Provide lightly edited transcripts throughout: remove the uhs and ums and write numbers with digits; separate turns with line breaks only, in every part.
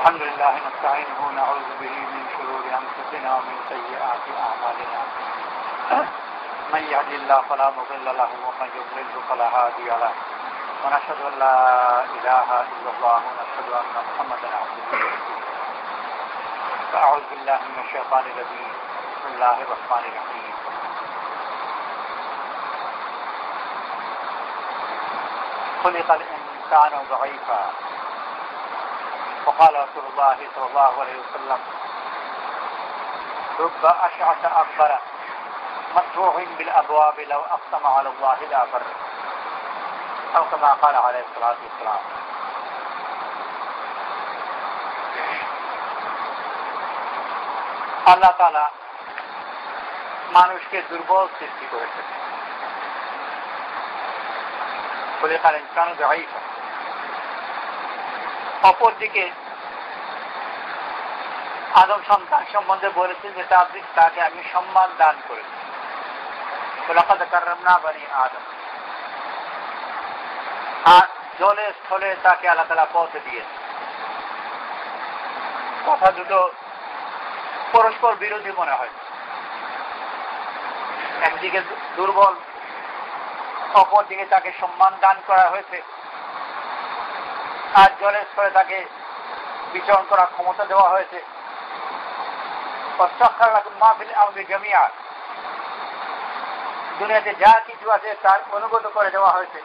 الحمد لله نستعينه ونعوذ به من شرور أنفسنا ومن سيئات أعمالنا من يهد الله فلا مضل له ومن يضلل فلا هادي له ونشهد أن لا إله إلا الله ونشهد أن محمدا عبده ورسوله فأعوذ بالله من الشيطان الرجيم بسم الله الرحمن الرحيم خلق الإنسان ضعيفا وقال رسول الله صلى الله عليه وسلم رب أشعث أكبر مدفوع بالأبواب لو أقسم على الله لا بر أو كما قال عليه الصلاة والسلام আল্লাহ তাআলা মানুষকে দুর্বল সৃষ্টি করেছেন। খলিকাল ইনসানু যায়ীফা। অপরদিকে আদম সন্তান সম্বন্ধে বলেছেন যে তাকে আমি সম্মান দান করেছি। ওয়ালাকাদ কাররামনা বনি আদম। আর জলে স্থলে তাকে আল্লাহ তাআলা পথ দিয়েছেন। কথা দুটো পরস্পর বিরোধী মনে হয়। একদিকে দুর্বল, অপরদিকে তাকে সম্মান দান করা হয়েছে, আর জলের স্থলে তাকে বিচরণ করার ক্ষমতা দেওয়া হয়েছে। দুনিয়াতে যা কিছু আছে তার অনুগত করে দেওয়া হয়েছে।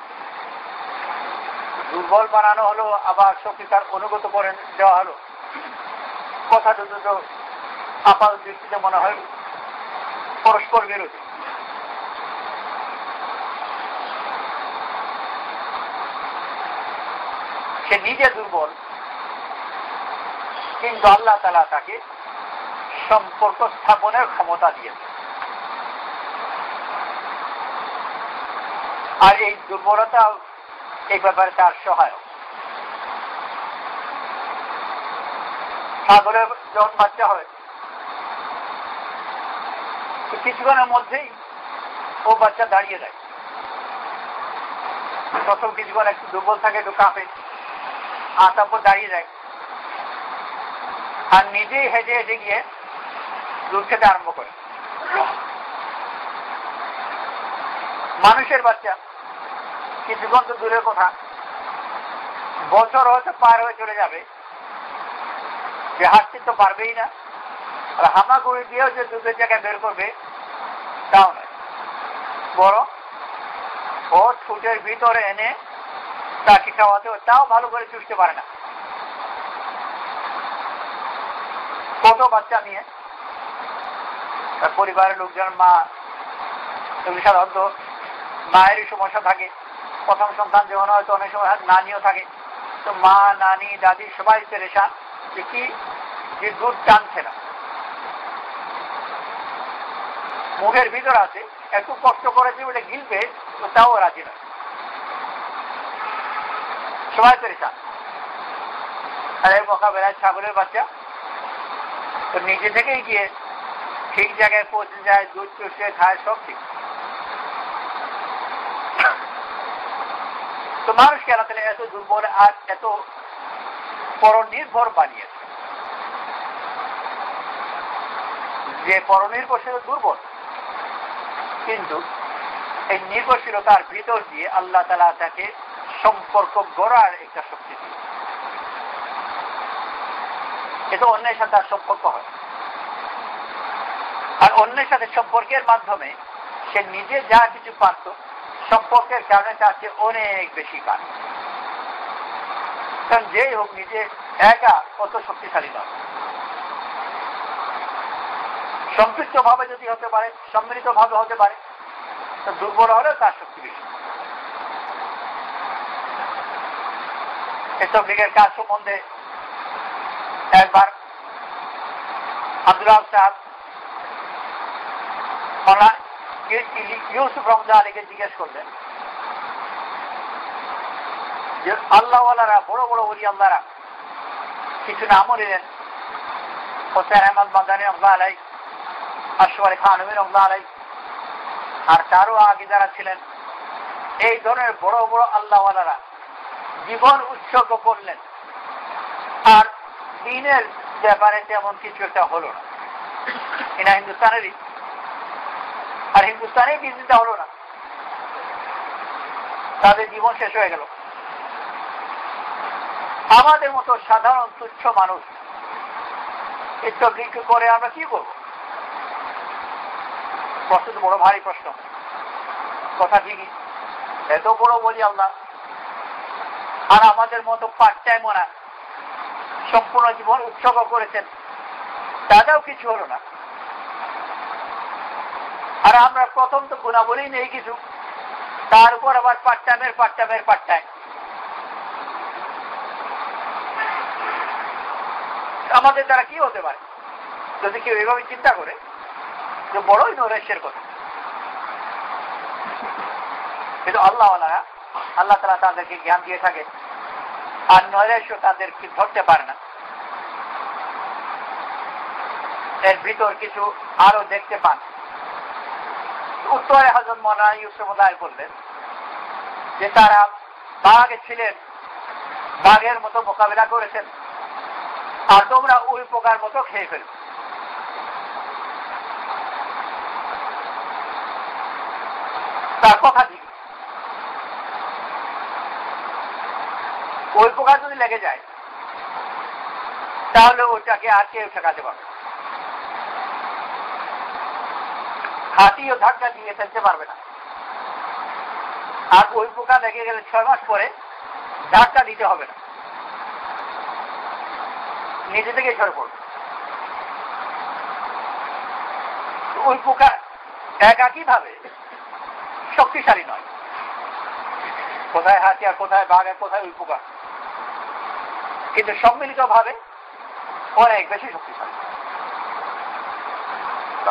দুর্বল বানানো হলো, আবার শক্তি তার অনুগত করে দেওয়া হলো। কথা দুটো আপাত দৃষ্টিতে মনে হয় পরস্পর বিরোধী। সে নিজে দুর্বল, কিন্তু আল্লাহ তাআলা তাকে সম্পর্ক স্থাপনের ক্ষমতা দিয়েছে। আর এই দুর্বলতা এই ব্যাপারে তার সহায়ক। ছাগলের যখন বাচ্চা হয় কিছুক্ষণের মধ্যেই ও বাচ্চা দাঁড়িয়ে যায়। প্রথম কিছুক্ষণ একটু দুর্বল থাকে, একটু কাঁপে, আর তারপর দাঁড়িয়ে যায়, আর নিজেই হেঁটে হেঁটে গিয়ে দুধ খেতে আরম্ভ করে। মানুষের বাচ্চা কিছুক্ষণ তো দূরের কথা, বছর হয়তো পার হয়ে চলে যাবে, যে হাঁটতে তো পারবেই না, আর হামাগুড়ি দিয়েও যে দুধের জায়গায় বের করবে তাও নয়। বরং ও ঠোঁটের ভিতরে এনে তাকে খাওয়াতে, তাও ভালো করে চুষতে পারে না। কত বাচ্চা নিয়ে পরিবারের লোকজন, মা, এগুলি সাধারণত মায়েরই সমস্যা থাকে। প্রথম সন্তান যখন হয়তো অনেক সময় নানিও থাকে, তো মা, নানি, দাদি সবাই পেরেশান যে কি যে দুধ টানছে না, মুখের ভিতর আছে, একটু কষ্ট করেছে ওটা গিলবে, তো তাও রাজি নয়, সবাই পেরেশান। আর এই মোকাবেলায় ছাগলের বাচ্চা তো নিজে থেকেই গিয়ে ঠিক জায়গায় পৌঁছে যায়, দুধ চুষে খায়, সব ঠিক। তো মানুষকে আল্লাহ তাআলা এত দুর্বল আর এত পরনির্ভর বানিয়েছে যে পরনির্ভরশীল দুর্বল, কিন্তু এই নির্ভরশীলতার ভিতর দিয়ে আল্লাহ তাআলা তাকে সম্পর্ক গড়ার একটা শক্তি দিয়ে, এটা অন্যের সাথে তার সম্পর্ক হয়। আর অন্যের সাথে সম্পর্কের মাধ্যমে সে নিজে যা কিছু পারত, সম্পর্কের কারণে তার চেয়ে অনেক বেশি পায়। কারণ যেই হোক নিজে একা কত শক্তিশালী নয়, সম্পৃক্ত ভাবে যদি হতে পারে, সম্মিলিত ভাবে হতে পারে, তো দুর্বল হলেও তার শক্তি বেশি। এসব লীগের কাজ সম্বন্ধে একবার আব্দুল্লাহ সাহেব ইউসুফ রমজা আলীকে জিজ্ঞেস করলেন যে আল্লাহওয়ালারা, বড় বড় ওলি আল্লাহরা কিছু নামও নিলেন, হোসেন আহমদ মাদানী রহমাতুল্লাহ আলাইহি, আশরাফ আলী থানভী রহমাতুল্লাহ আলাইহি, আর তারও আগে যারা ছিলেন, এই ধরনের বড় বড় আল্লাহওয়ালারা জীবন উৎসর্গ করলেন, আর দিনের ব্যাপারে তেমন কিছু একটা হলো না, এটা হিন্দুস্তানেরই, আর হিন্দুস্তানেই বিজনেসটা হলো না, তাদের জীবন শেষ হয়ে গেল। আমাদের মতো সাধারণ তুচ্ছ মানুষ এই তবলিগ করে আমরা কি করব? প্রশ্ন তো বড় ভারী প্রশ্ন। কথা ঠিকই, এত বড় বলি আল্লাহ, আর আমাদের মতো পার্ট টাইম ওরা সম্পূর্ণ জীবন উৎসর্গ করেছেন, তাদেরও কিছু হলো না। আর আমরা প্রথম তো গুণাবলী নেই কিছু, তার উপর আবার পার্ট টাইমের পার্ট টাইমের পার্ট টাইম। আমাদের দ্বারা কি হতে পারে যদি কেউ এভাবে চিন্তা করে? যে বড়ই নৈরাশ্যের কথা। কিন্তু আল্লাহ তাআলা তাদেরকে জ্ঞান দিয়ে থাকে, আর নৈরাশ্য তাদেরকে ধরতে পারে না। এর ভিতর কিছু আরো দেখতে পান। উত্তরে হযরত মাওলানা ইউসুফ বললেন যে তারা বাঘে ছিলেন, বাঘের মতো মোকাবিলা করেছেন, আর তোমরা ওই পোকার মতো খেয়ে ফেলবে। তার কথা ঠিক, ওই পোকা যদি লেগে যায় তাহলে ওটাকে আর কেউ ঠেকাতে পারবে, হাতিও ধাক্কা দিয়ে ফেলতে পারবে না। আর ওই পোকা লেগে গেলে 6 মাস পরে ধাক্কা দিতে হবে না, নিজে থেকে ঝরে পড়বে। ওই পোকা একই ভাবে শক্তিশালী নয়, কোথায় হাতি আর কোথায় বাঘ আর কোথায় ওই পোকা, কিন্তু সম্মিলিত ভাবে অনেক বেশি শক্তিশালী।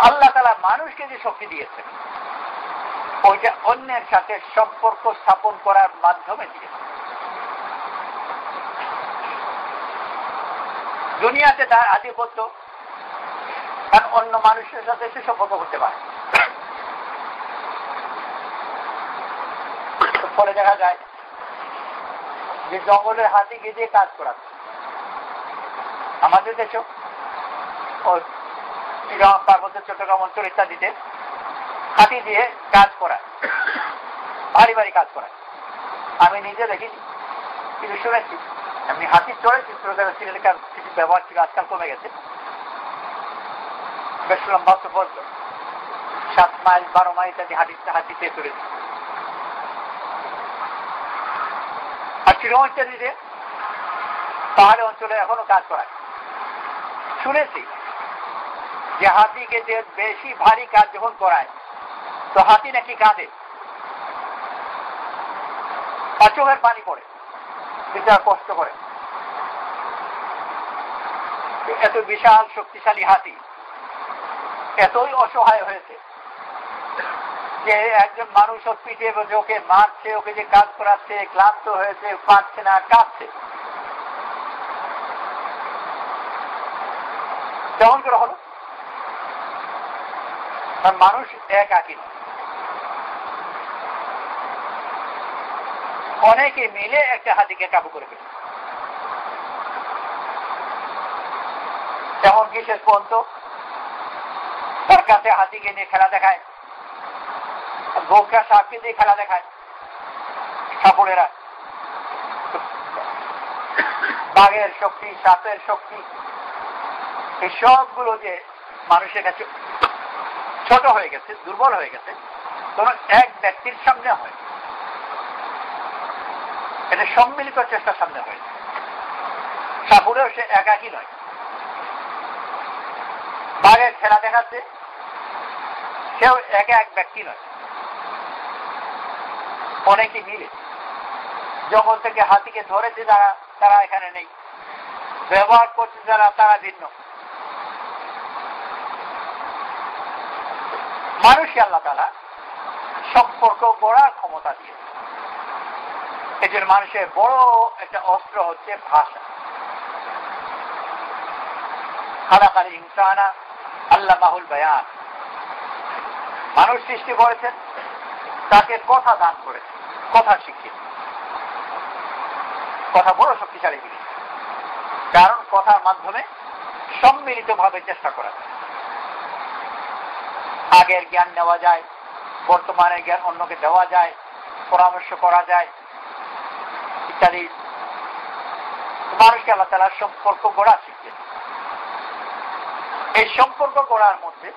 আল্লাহ তাআলা মানুষকে যে শক্তি দিয়েছেন ওইটা অন্যের সাথে সম্পর্ক স্থাপন করার মাধ্যমে দিয়েছে। দুনিয়াতে তার আধিপত্য, কারণ অন্য মানুষের সাথে সে সম্পর্ক করতে পারে। ফলে দেখা যায় যে জঙ্গলের হাতিকে দিয়ে কাজ করাচ্ছে। আমাদের দেশেও পার্বত্য চট্টগ্রাম অঞ্চল ইত্যাদিতে হাতি দিয়ে কাজ করায়, ভারী ভারী কাজ করায়। আমি নিজে দেখিনি, কিন্তু শুনেছি। এমনি হাতি চড়েছি, সিলেটের কিছু ব্যবহার ছিল, আজকাল কমে গেছে। বেশ লম্বা সফর, 7 মাইল 12 মাইল ইত্যাদি হাতিতে চড়েছি। আর চিরং ইত্যাদিতে পাহাড়ি অঞ্চলে এখনো কাজ করায়। শুনেছি যে হাতিকে যে বেশি ভারী কাজ যখন করায় তো হাতি নাকি কাঁদে, আর চোখের পানি পড়ে, বিচার কষ্ট করে। এত বিশাল শক্তিশালী হাতি এতই অসহায় হয়েছে যে একজন মানুষ ওর পিঠে ওকে মারছে, ওকে যে কাজ করাচ্ছে, ক্লান্ত হয়েছে, পারছে না, কাঁদছে। কেমন করে হলো? মানুষ একাকী নয়, অনেকে মিলে একটা হাতিকে কাবু করে ফেলে। এমনকি শেষ পর্যন্ত তার কাছে হাতিকে নিয়ে খেলা দেখায়, গোখরা সাপকে দিয়ে খেলা দেখায় সাপুড়েরা। বাঘের শক্তি, সাপের শক্তি, এই সবগুলো যে মানুষের কাছে ছোট হয়ে গেছে, দুর্বল হয়ে গেছে, কোন এক ব্যক্তির সামনে হয়, এটা সম্মিলিত চেষ্টার সামনে হয়েছে। সাপুরেও সে একাকী নয়, বাঘের খেলা দেখাচ্ছে, সেও একা এক ব্যক্তি নয়, অনেকে মিলে। জঙ্গল থেকে হাতিকে ধরেছে যারা, তারা এখানে নেই, ব্যবহার করছে যারা, তারা ভিন্ন। মানুষকে আল্লাহ তাআলা সম্পর্ক গড়ার ক্ষমতা দিয়েছে। এজন্য মানুষের বড় একটা অস্ত্র হচ্ছে ভাষা। খালাকাল ইনসানা আল্লামাহুল বায়ান। মানুষ সৃষ্টি করেছেন, তাকে কথা দান করেছে, কথা শিখিয়েছে। কথা বড় শক্তিশালী জিনিস। কারণ কথার মাধ্যমে সম্মিলিতভাবে চেষ্টা করা যায়। আগের জ্ঞান নেওয়া যায়, বর্তমানের জ্ঞান অন্যকে দেওয়া যায়, পরামর্শ করা যায় ইত্যাদি। মানুষকে আল্লাহ তাআলা সম্পর্ক গড়া শিখিয়েছে। এই সম্পর্ক গড়ার মধ্যে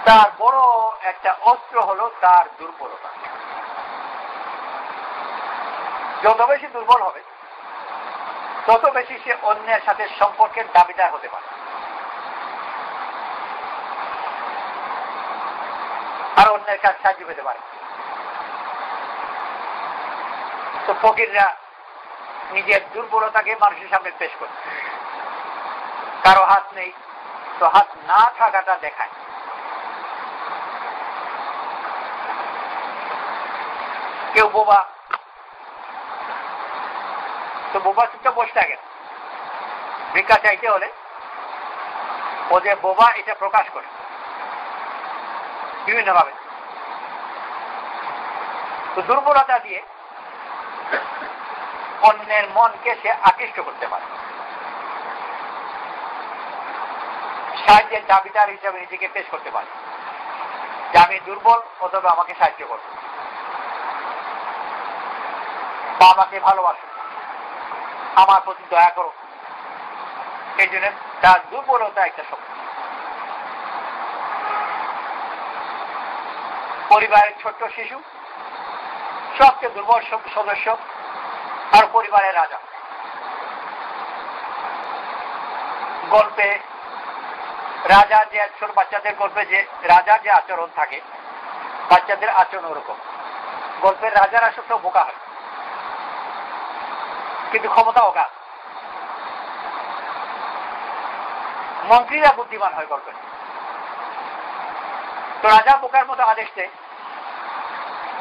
তার বড় একটা অস্ত্র হলো তার দুর্বলতা। যত বেশি দুর্বল হবে তত বেশি সে অন্যের সাথে সম্পর্কের দাবিদার হতে পারে, আর অন্যের কাছে সাহায্য পেতে পারে। তো ফকিররা নিজের দুর্বলতাকে মানুষের সামনে পেশ করে। কারো হাত নেই তো হাত না থাকাটা দেখায়। কেউ বোবা তো বোবা চুপটা বসে থাকে। ভিক্ষা চাইতে হলে ও যে বোবা এটা প্রকাশ করে বিভিন্ন ভাবে। তো দুর্বলতা দিয়ে অন্যের মনকে সে আকৃষ্ট করতে পারে, সাহায্যের দাবিদার হিসাবে নিজেকে পেশ করতে পারে যে আমি দুর্বল, অথবা আমাকে সাহায্য করো বা আমাকে ভালোবাসো, আমার প্রতি দয়া করো। এই জন্য তার দুর্বলতা একটা শক্তি। পরিবারের ছোট্ট শিশু সবচেয়ে দুর্বল সদস্য, আর পরিবারের রাজা। গল্পে রাজা যে ছোট বাচ্চাদের গল্পে যে রাজার যে আচরণ থাকে, বাচ্চাদের আচরণ ওরকম। গল্পের রাজারা সব বোকা হয়, কিন্তু ক্ষমতা অগাধ। মন্ত্রীরা বুদ্ধিমান হয় গল্পে। তো রাজা বোকার মতো আদেশ দেয়,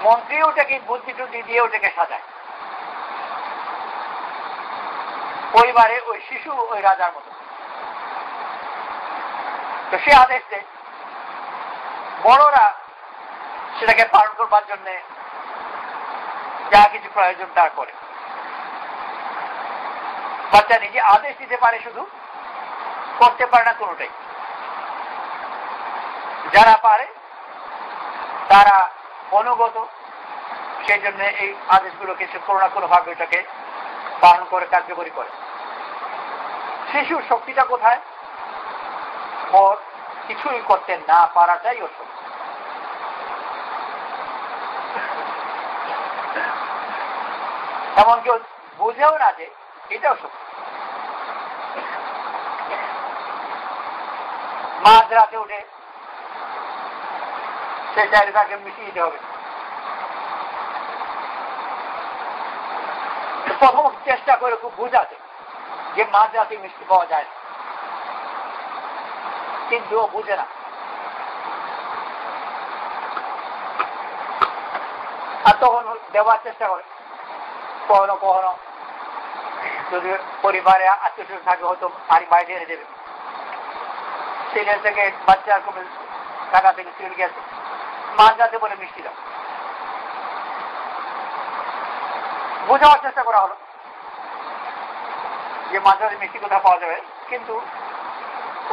মন্ত্রী ওটাকে বুদ্ধি টুদ্ধি দিয়ে ওটাকে সাজায়। পরিবারে ওই শিশু ওই রাজার মতো। তো সে আদেশ দেয়, বড়রা সেটাকে পালন করবার জন্য যা কিছু প্রয়োজন তার করে। বাচ্চা নিজে আদেশ দিতে পারে, শুধু করতে পারে না কোনোটাই। যারা পারে তারা অনুগত, সেই জন্য এই আদেশগুলোকে সে কোনো না কোনো ভাবে এটাকে পালন করে কার্যকরী করে। শিশুর শক্তিটা কোথায়? ওর কিছুই করতে না পারাটাই ওর শক্তি। এমনকি বুঝেও না যে এটাও শক্তি। মাঝ রাতে উঠে সে চাইলে তাকে মিশিয়ে দিতে হবে। প্রথম চেষ্টা করে খুব বুঝাতে যে মাঝ রাতে মিষ্টি পাওয়া যায় না, কিন্তু ও বুঝে না। আর তখন দেওয়ার চেষ্টা করে। কখনো কখনো যদি পরিবারে আত্মীয় থাকে, হয়তো বাড়ি বাইরে এনে দেবে। ছেলে থেকে বাচ্চার কোনো টাকা থেকে চলে গেছে, মাঝ রাতে বলে মিষ্টি দাও। বোঝাবার চেষ্টা করা হলো যে মাঝ রাতে মিষ্টি কোথাও পাওয়া যাবে, কিন্তু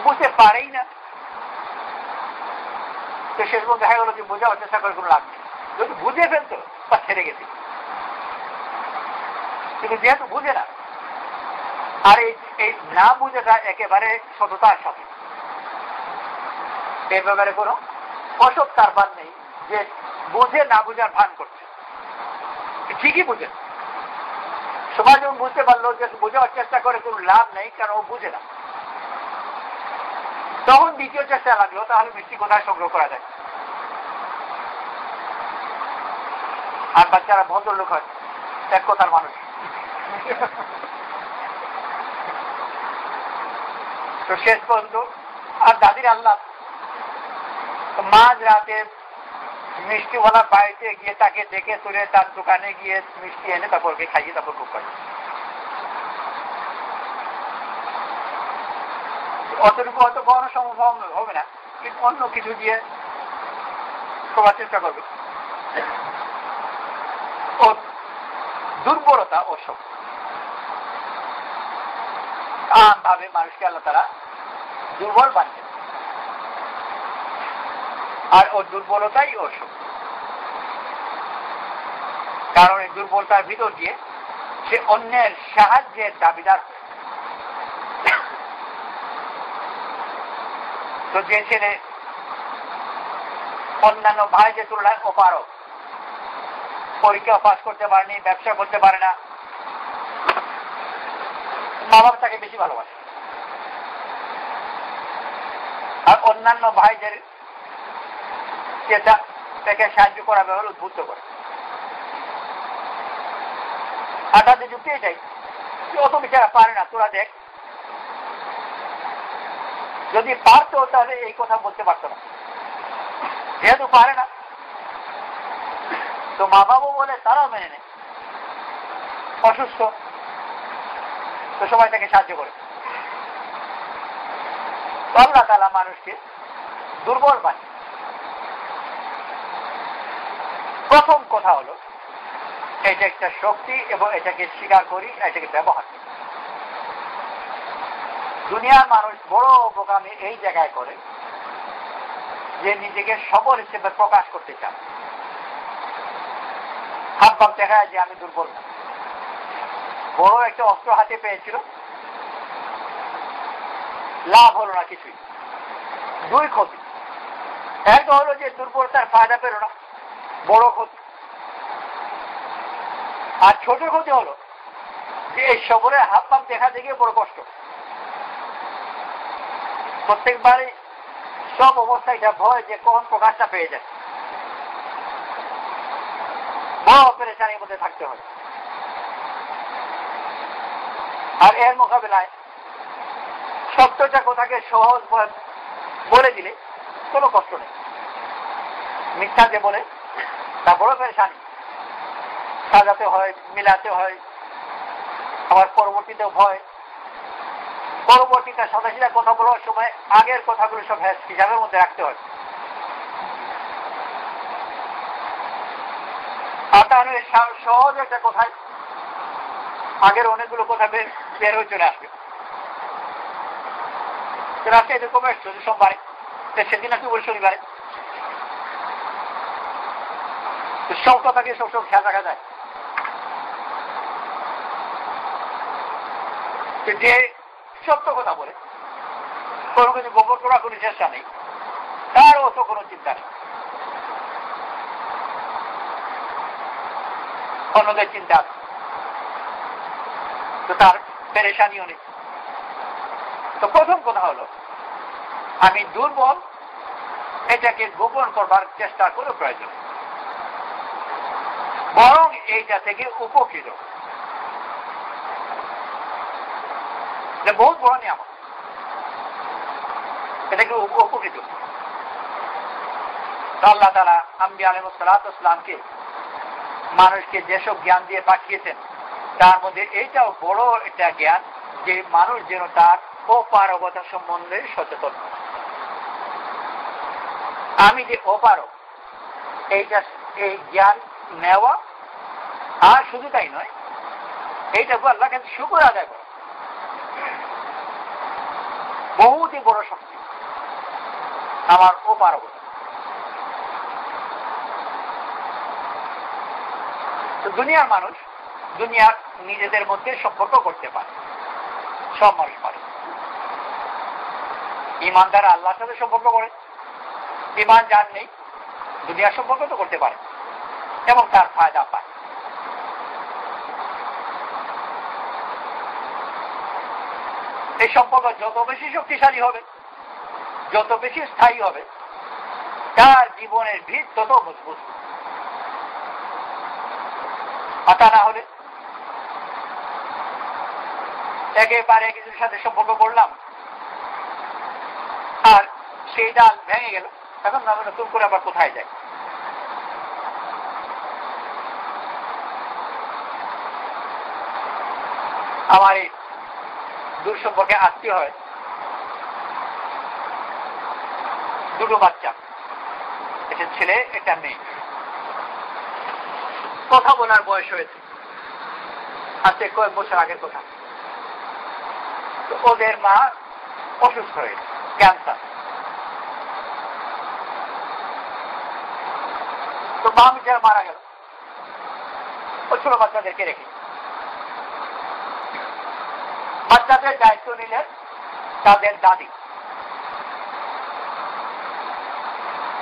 বুঝতে পারেই না। তো শেষ পর্যন্ত দেখা গেল যে বোঝাবার চেষ্টা করে কোনো লাভ নেই। যদি বুঝে ফেলতো তা ছেড়ে গেছে, কিন্তু যেহেতু বুঝে না, আর এই না বুঝেটা একেবারে সততার সাথে। এই ব্যাপারে কোনো অসৎ কারবার নেই যে বুঝে না বুঝার ভান করছে। ঠিকই বুঝে, সবাই যখন বুঝতে পারলো যে বোঝার চেষ্টা করে কোনো লাভ নেই, কারণ ও বুঝে না, তখন দ্বিতীয় চেষ্টা লাগলো তাহলে মিষ্টি কোথায় সংগ্রহ করা যায়। আর বাচ্চারা ভদ্রলোক হয়, এক কথার মানুষ। তো শেষ পর্যন্ত আর দাদির আল্লাহ মাঝ রাতে মিষ্টিওয়ালা বাড়িতে গিয়ে তাকে ডেকে তুলে তার দোকানে গিয়ে মিষ্টি এনে তারপর খাইয়ে তারপর খুব করে। অতটুকু হয়তো কখনো সম্ভব হবে না, কিন্তু অন্য কিছু দিয়ে করার চেষ্টা করবে। ও দুর্বলতা ও শক্তি। আমভাবে মানুষকে আল্লাহ তাআলা দুর্বল বানিয়েছেন, আর ওর দুর্বলতাই ওর শক্তি। কারণ এই দুর্বলতার ভিতর দিয়ে সে অন্যের সাহায্যের দাবিদার। তো যে ছেলে অন্যান্য ভাইদের তুলনায় অপারক, পরীক্ষা পাস করতে পারেনি, ব্যবসা করতে পারে না, মা বাবা তাকে বেশি ভালোবাসে, আর অন্যান্য ভাইদের তাকে সাহায্য করা ব্যাপারে উদ্বুদ্ধ করে। আর তাদের যুক্তি এটাই, অত বেচারা পারে না, তোরা দেখ, যদি পারতো তাহলে এই কথা বলতে পারতো না, যেহেতু পারে না তো মা বাবা বলে তারাও মেনে নেয়। অসুস্থ তো সবাই তাকে সাহায্য করে। আল্লাহ তাআলা মানুষকে দুর্বল বানিয়ে। প্রথম কথা হলো এটা একটা শক্তি এবং এটাকে স্বীকার করি, এটাকে ব্যবহার করি। দুনিয়ার মানুষ বড় বোকামি এই জায়গায় করে যে নিজেকে সবল হিসেবে প্রকাশ করতে চান, হাত ভাব দেখায় যে আমি দুর্বল না। বড় একটা অস্ত্র হাতে পেয়েছিল, লাভ হলো না কিছুই, দুই ক্ষতি। একটা হলো যে দুর্বলতার ফায়দা পেল না, বড় ক্ষতি। আর ছোট ক্ষতি হলো যে এই সবরে হাত পাপ দেখাতে গিয়ে বড় কষ্ট। প্রত্যেকবারই সব অবস্থায় এটা ভয় যে কখন প্রকাশটা পেয়ে যায়, বড় পেরেশানির মধ্যে থাকতে হয়। আর এর মোকাবিলায় সত্যটা কথাকে সহজ বলে দিলে কোনো কষ্ট নেই, মিথ্যা যে বলে তা বড় পেরেশানি, সাজাতে হয়, মিলাতে হয়, আবার পরবর্তীতেও ভয়। পরবর্তীতে সাদা সিধা কথা বলার সময় আগের কথাগুলো সব হিসাবের মধ্যে রাখতে হয়। আর তাহলে সহজ একটা কথায় আগের অনেকগুলো কথা বের হয়ে চলে আসবে। আজকে এরকম এসছে সোমবারে, সেদিন নাকি বলি শনিবারে, সব কথাকে সবসময় খেয়াল রাখা যায়। যে সত্য কথা বলে কোনো কিছু গোপন করার কোনো চেষ্টা নেই, তার অত কোনো চিন্তা নেই, অন্যদের চিন্তা আছে, তো তার পেরেশানিও নেই। তো প্রথম কথা হলো আমি দুর্বল, এটাকে গোপন করবার চেষ্টা করে প্রয়োজন, বরং এইটা থেকে উপকৃত, বহুত বড় নিয়ামত, এটাকে উপকৃত। আল্লাহ তাআলা আম্বিয়া আলাইহিস সালাতু ওয়াস সালামকে মানুষকে যেসব জ্ঞান দিয়ে পাঠিয়েছেন তার মধ্যে এইটাও বড় একটা জ্ঞান যে মানুষ যেন তার অপারগতা সম্বন্ধে সচেতন। আমি যে অপারগ এইটা, এই জ্ঞান নেওয়া, আর শুধু তাই নয়, এইটাকে আল্লাহর কাছে শুকর আদায় করা বহুতই বড় শক্তি, আমার অপারগতা। তো দুনিয়ার মানুষ দুনিয়ার নিজেদের মধ্যে সম্পর্ক করতে পারে, সব মানুষ পারে। ইমানদার আল্লাহর সাথে সম্পর্ক করে, ইমান যার নেই দুনিয়ার সম্পর্ক তো করতে পারে এবং তার ফায়দা পায়। এই সম্পর্ক যত বেশি শক্তিশালী হবে, যত বেশি স্থায়ী হবে, তার জীবনের ভিত তত মজবুত। আর তা না হলে একেবারে কিছুর সাথে সম্পর্ক করলাম আর সেই ডাল ভেঙে গেল, এখন আমি নতুন করে আবার কোথায় যাই? আমার এই দূর সম্পর্কে আত্মীয় হয়, দুটো বাচ্চা, একটা ছেলে একটা মেয়ে। কথা বলার বয়স হয়েছে, আজকে কয়েক বছর আগের কথা। ওদের মা অসুস্থ হয়ে ক্যান্সার। তো মা বিচার মারা গেল, ও ছোট বাচ্চাদেরকে রেখে। বাচ্চাদের দায়িত্ব নিলেন তাদের দাদি।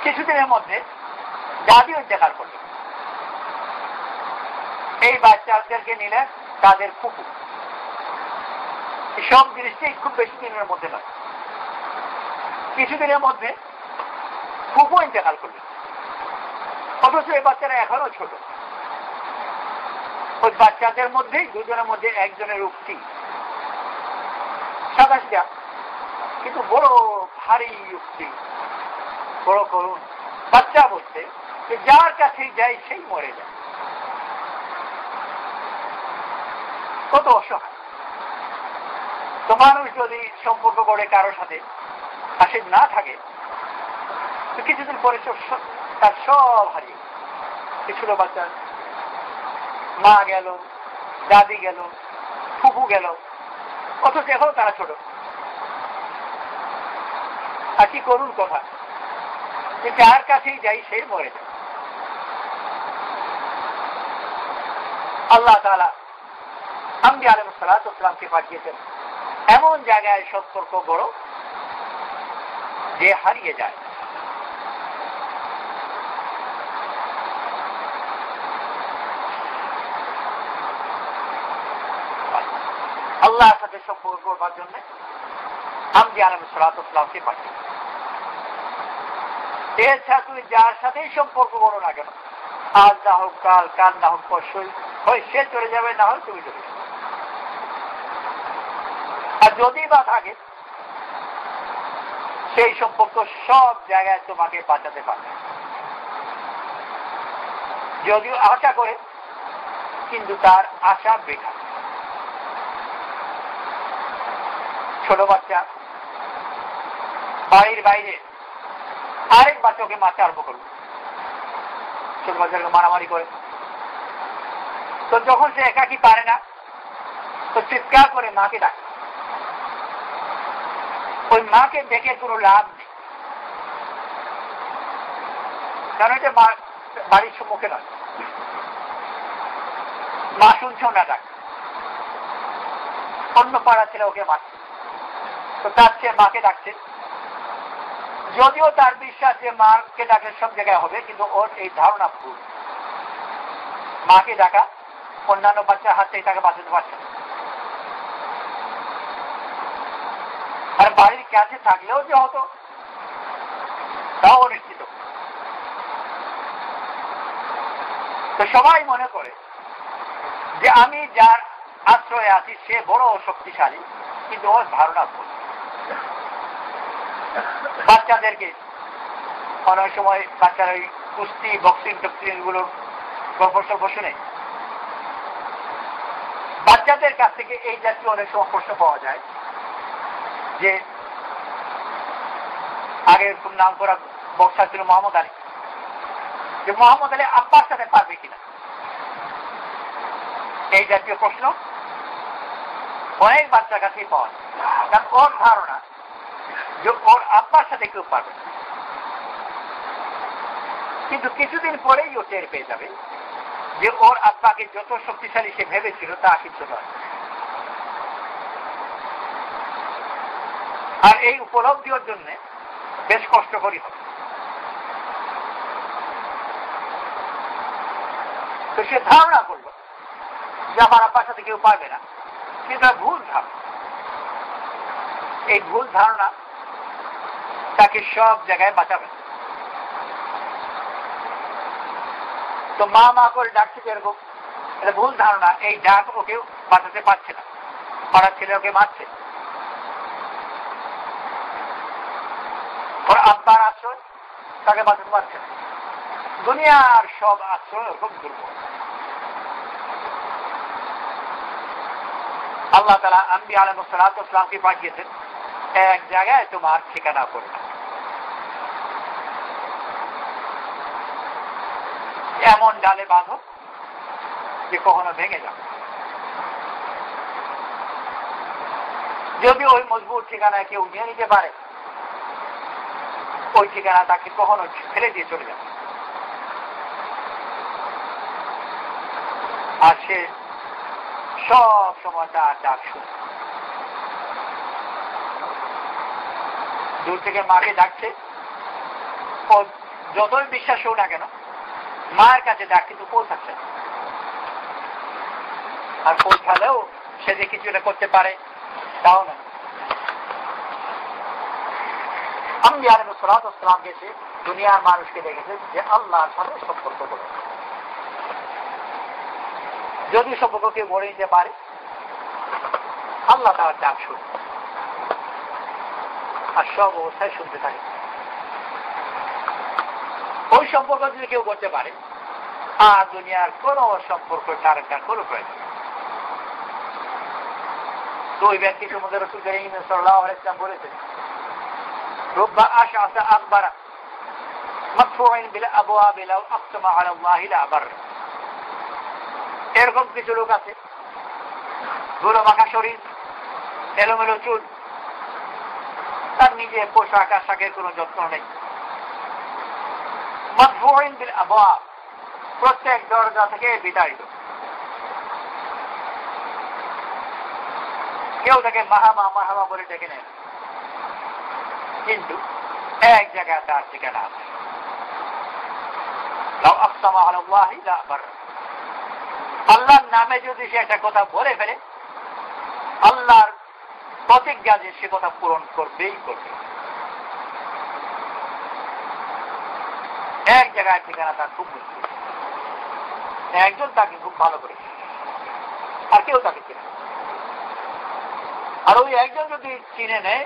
কিছুদিনের মধ্যে দাদিও ইন্তেকাল করলেন। এই বাচ্চাদেরকে নিলেন তাদের ফুফু। সব জিনিসটাই খুব বেশি দিনের মধ্যে নয়, কিছুদিনের মধ্যে ফুফু ইন্তেকাল করলেন। অথচ এই বাচ্চারা এখনো ছোট। ওই বাচ্চাদের মধ্যেই দুজনের মধ্যে একজনের উক্তি সাদাসিয়া, কিন্তু বড় ভারী উক্তি, বড় করুন। বাচ্চা বলছে যে যার কাছে যায় সেই মরে যায়। কত অসহায়। তো মানুষ যদি সম্পর্ক করে কারোর সাথে পাশে না থাকে, তো কিছুদিন পরে তার সব হারিয়ে। ছোট বাচ্চা মা গেল, দাদি গেল, ফুফু গেল, অথচ এখনো তারা ছোট। আর কি করুন কথা, যে যার কাছেই যাই সেই মরে যায়। আল্লাহ তাআলা আম্বিয়া আলাইহিস সালাতু ওয়াস সালামকে পাঠিয়েছেন এমন জায়গায় সম্পর্ক বড় যে হারিয়ে যায়। আল্লাহর সাথে সম্পর্ক করবার জন্য আম্বিয়া আলাইহিস সালাতু ওয়াস সালামকে পাঠিয়েছেন। এছাড়া তুমি যার সাথেই সম্পর্ক করো না কেন, আজ না হোক কাল, কাল না হোক পরশুই, হয় সে চলে যাবে, না হয় তুমি চলে যাবে। আর যদি বা থাকে সেই সম্পর্ক সব জায়গায় তোমাকে বাঁচাতে পারবে। যদিও আশা করে, কিন্তু তার আশা বেকার। ছোট বাচ্চা বাড়ির বাইরে আরেক বাচ্চাকে মারতে আরম্ভ করল, ছোট বাচ্চাকে মারামারি করে। তো যখন সে একাকি পারে না, তো চিৎকার করে মাকে ডাকে। ওই মাকে দেখে কোনো লাভ নেই, কারণ এটা বাড়ির সম্মুখে নয়। মা শুনছেও না ডাক, অন্য পাড়া ছেলে ওকে মারছে। তো তার চেয়ে মাকে ডাকছে, যদিও তার বিশ্বাস যে মাকে ডাকলে সব জায়গায় হবে, কিন্তু ওর এই ধারণা ভুল। মাকে ডাকা অন্যান্য বাচ্চার হাত থেকে তাকে বাঁচাতে পারছে না। আর বাড়ির কাছে থাকলেও যে হতো তাও অনিশ্চিত। তো সবাই মনে করে যে আমি যার আশ্রয়ে আছি সে বড় শক্তিশালী, কিন্তু ওর ধারণা ভুল। বাচ্চাদেরকে অনেক সময় বাচ্চারা ওই কুস্তি, বক্সিং টক্সিং গুলোর গল্প সল্প শুনে বাচ্চাদের কাছ থেকে এই জাতীয় অনেক সময় প্রশ্ন পাওয়া যায় যে আগে খুব নাম করা বক্সার ছিল মোহাম্মদ আলী, যে মোহাম্মদ আলী আব্বার সাথে পারবে কিনা। এই জাতীয় প্রশ্ন অনেক বাচ্চার কাছেই পাওয়া যায়। কারণ ওর ধারণা যে ওর আব্বার সাথে কেউ পারবে না। কিন্তু কিছুদিন পরেই ও টের পেয়ে যাবে যে ওর আব্বাকে যত শক্তিশালী সে ভেবেছিল তা কিছু নয়। আর এই উপলব্ধি ওর জন্য বেশ কষ্টকরই হবে। তো সে ধারণা করলো যে আমার আব্বার সাথে কেউ পারবে না, কিন্তু ভুল ধারণা। এই ভুল ধারণা তাকে সব জায়গায় বাঁচাবে। তো মা মা করে ডাকছে যেরকম, এটা ভুল ধারণা। এই ডাক ওকে বাঁচাতে পারছে না, পাড়ার ছেলে ওকে মারছে। ওর আব্বার আশ্রয় তাকে বাঁচাতে পারছে না। দুনিয়ার সব আশ্রয় ওরকম দুর্বল। আল্লাহ তাআলা আম্বিয়া আলাইহিস সালাতু ওয়াস সালামকে পাঠিয়েছেন এক জায়গায় তোমার ঠিকানা করবে, এমন ডালে বাঁধো যে কখনো ভেঙে যাবে। যদি ওই মজবুত ঠিকানায় কেউ নিয়ে নিতে পারে, ওই ঠিকানা তাকে কখনো ফেলে দিয়ে চলে যাবে। আর সে সব সময় তার ডাক শুনে। দূর থেকে মাকে ডাকছে, ও যতই বিশ্বাস হোক না কেন মায়ের কাছে ডাক কিন্তু পৌঁছাচ্ছে না। আর পৌঁছালেও সে যে কিছুটা করতে পারে তাও না। আম্বিয়া আলাইহিস সালাতু ওয়াস সালাম গেছে দুনিয়ার মানুষকে দেখেছে যে আল্লাহর সাথে সম্পর্ক করে, যদি সম্পর্ক কেউ গড়ে নিতে পারে আল্লাহ তার ডাক শুনে আর সব অবস্থায় শুনতে থাকে। ওই সম্পর্ক যদি কেউ করতে পারে আর দুনিয়ার কোন সম্পর্ক তার কোনো প্রয়োজন। তো ওই ব্যক্তি সম্বন্ধে রাসূল কারীম সাল্লাল্লাহু আলাইহি ওয়াসাল্লাম বলেছেন, রুব্বা আশআসা আকবারা মাদফুউন বিল আবওয়াব লাউ আকসামা আলা আল্লাহি লা আবার। এরকম কিছু লোক আছে, ধুলো মাখা শরীর, এলোমেলো চুল, তার নিজের পোশাক আশাকের কোনো যত্ন নেই। মাদফুউন বিল আবওয়াব, প্রত্যেক দরজা থেকে বিতাড়িত। কেউ তাকে মাহামা মাহামা বলে ডেকে নেয়, কিন্তু এক জায়গায় তার ঠিকানা আছে। লাউ আকসামা আলা আল্লাহি লা আবার। আল্লাহর নামে যদি সে একটা কথা বলে ফেলে, আল্লাহর প্রতিজ্ঞা যে সে কথা পূরণ করবেই করবে। এক জায়গায় ঠিকানা তার খুব মুশকিল। একজন তাকে খুব ভালো করে আর কেউ তাকে চিনে, আর ওই একজন যদি চিনে নেয়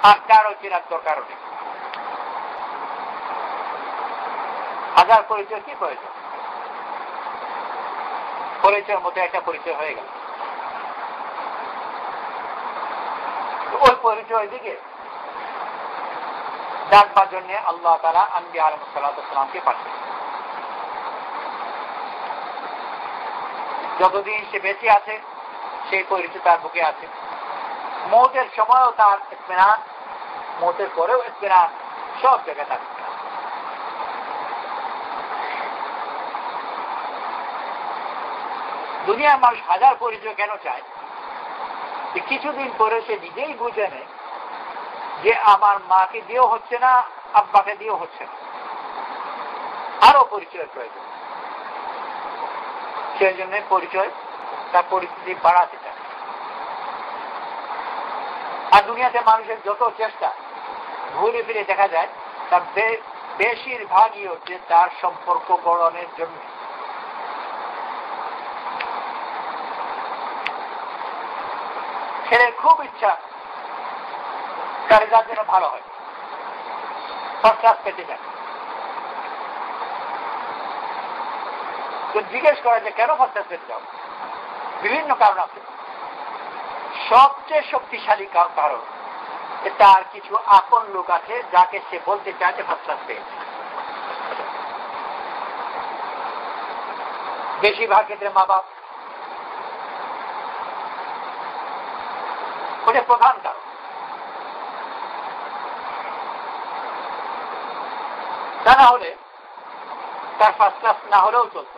আর কারো চেনার দরকার নেই। হাজার পরিচয় কি প্রয়োজন? পরিচয়ের মতো একটা পরিচয় হয়ে গেল। ওই পরিচয় দিকে ডাকবার জন্য আল্লাহ তাআলা আম্বিয়া আলাইহিস সালাতু ওয়াস সালামকে পাঠান। যতদিন সে বেঁচে আছে সেই পরিচয় তার বুকে আছে। মৌতের সময়ও তার ইতমিনান, মৌতের পরেও ইতমিনান, সব জায়গায় থাকে। দুনিয়ার মানুষ হাজার পরিচয় কেন চায়? কিছুদিন পরে সে নিজেই বুঝে নেয় যে আমার মাকে দিয়েও হচ্ছে না, আব্বাকে দিয়েও হচ্ছে না, আরো পরিচয়ের প্রয়োজন। সেই জন্য পরিচয় তার পরিস্থিতি বাড়াতে চায়। আর দুনিয়াতে মানুষের যত চেষ্টা ঘুরে ফিরে দেখা যায় তার বেশিরভাগই হচ্ছে তার সম্পর্ক গড়নের জন্য। ছেলের খুব ইচ্ছা তার রেজাল্ট যেন ভালো হয়, ফার্স্ট ক্লাস পেতে চায়। তো জিজ্ঞেস করা যে কেন ফার্স্ট ক্লাস পেতে চাও? বিভিন্ন কারণ আছে। সবচেয়ে শক্তিশালী কারণ তার কিছু আপন লোক আছে যাকে সে বলতে চায় যে ফার্স্ট ক্লাস পেয়েছে। বেশিরভাগ ক্ষেত্রে মা বাপ, ওটা প্রধান কারণ। তা না হলে তার ফার্স্ট ক্লাস না হলেও চলত।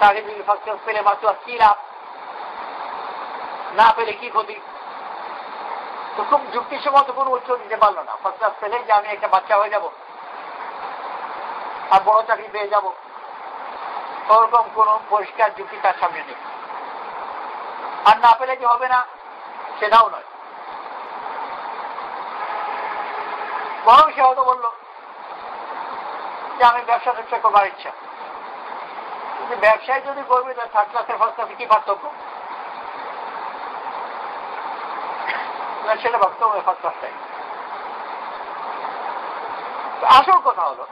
তাকে যদি ফার্স্ট ক্লাস পেলে মাত্র কি লাভ, না পেলে কি ক্ষতি? তো খুব যুক্তিসম্মত কোনো উত্তর দিতে পারলো না। ফার্স্ট ক্লাস পেলে যে আমি একটা বাচ্চা হয়ে যাব আর বড় চাকরি পেয়ে যাব, ওরকম কোন পরিষ্কার যুক্তি তার সামনে নেই। আর না পেলে যে হবে না সেটাও নয়। বরং সে হয়তো বললো যে আমি ব্যবসা করবার ইচ্ছা, কিন্তু ব্যবসায় যদি করবে তার থার্ড ক্লাসের ফার্স্ট ক্লাসে কি পার্থক্য? সেটা ভাবতে হবে ফার্স্ট ক্লাসটাই। আসল কথা হলো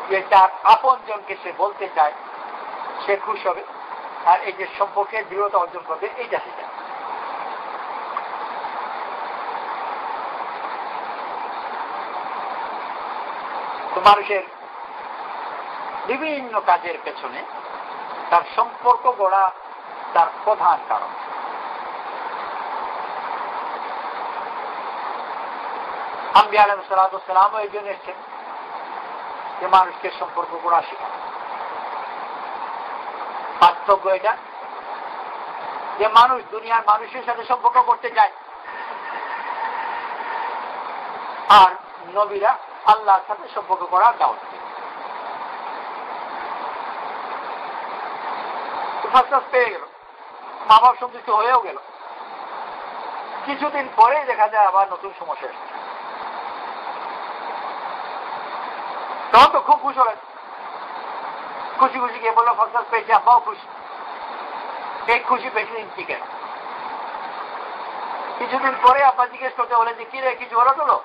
যে তার আপন জনকে সে বলতে চায়, সে খুশি হবে, আর এই যে সম্পর্কে দৃঢ়তা অর্জন করবে এইটা সেটা। তো মানুষের বিভিন্ন কাজের পেছনে তার সম্পর্ক গড়া তার প্রধান কারণ। আম্বিয়া আলাইহিস সালাতু ওয়াস সালাম এই জন্য এসেছেন যে মানুষকে সম্পর্ক করা শেখান। পার্থক্য এটা যে মানুষ দুনিয়ার মানুষের সাথে সম্পর্ক করতে চায়, আর নবীরা আল্লাহর সাথে সম্পর্ক করার দাওয়াত দেন। পেয়ে গেল, মা বাপ সন্তুষ্ট হয়েও গেল, কিছুদিন পরেই দেখা যায় আবার নতুন সমস্যা এসেছে। তখন তো খুব খুশি হলেন, খুশি খুশি গিয়ে বললো ফসল পেয়েছে, আব্বাও খুশি। এই খুশি বেশি দিন টিকে না। কিছুদিন পরে আব্বা জিজ্ঞেস করতে বলেন যে কি রে, কিছু হলো তোলো?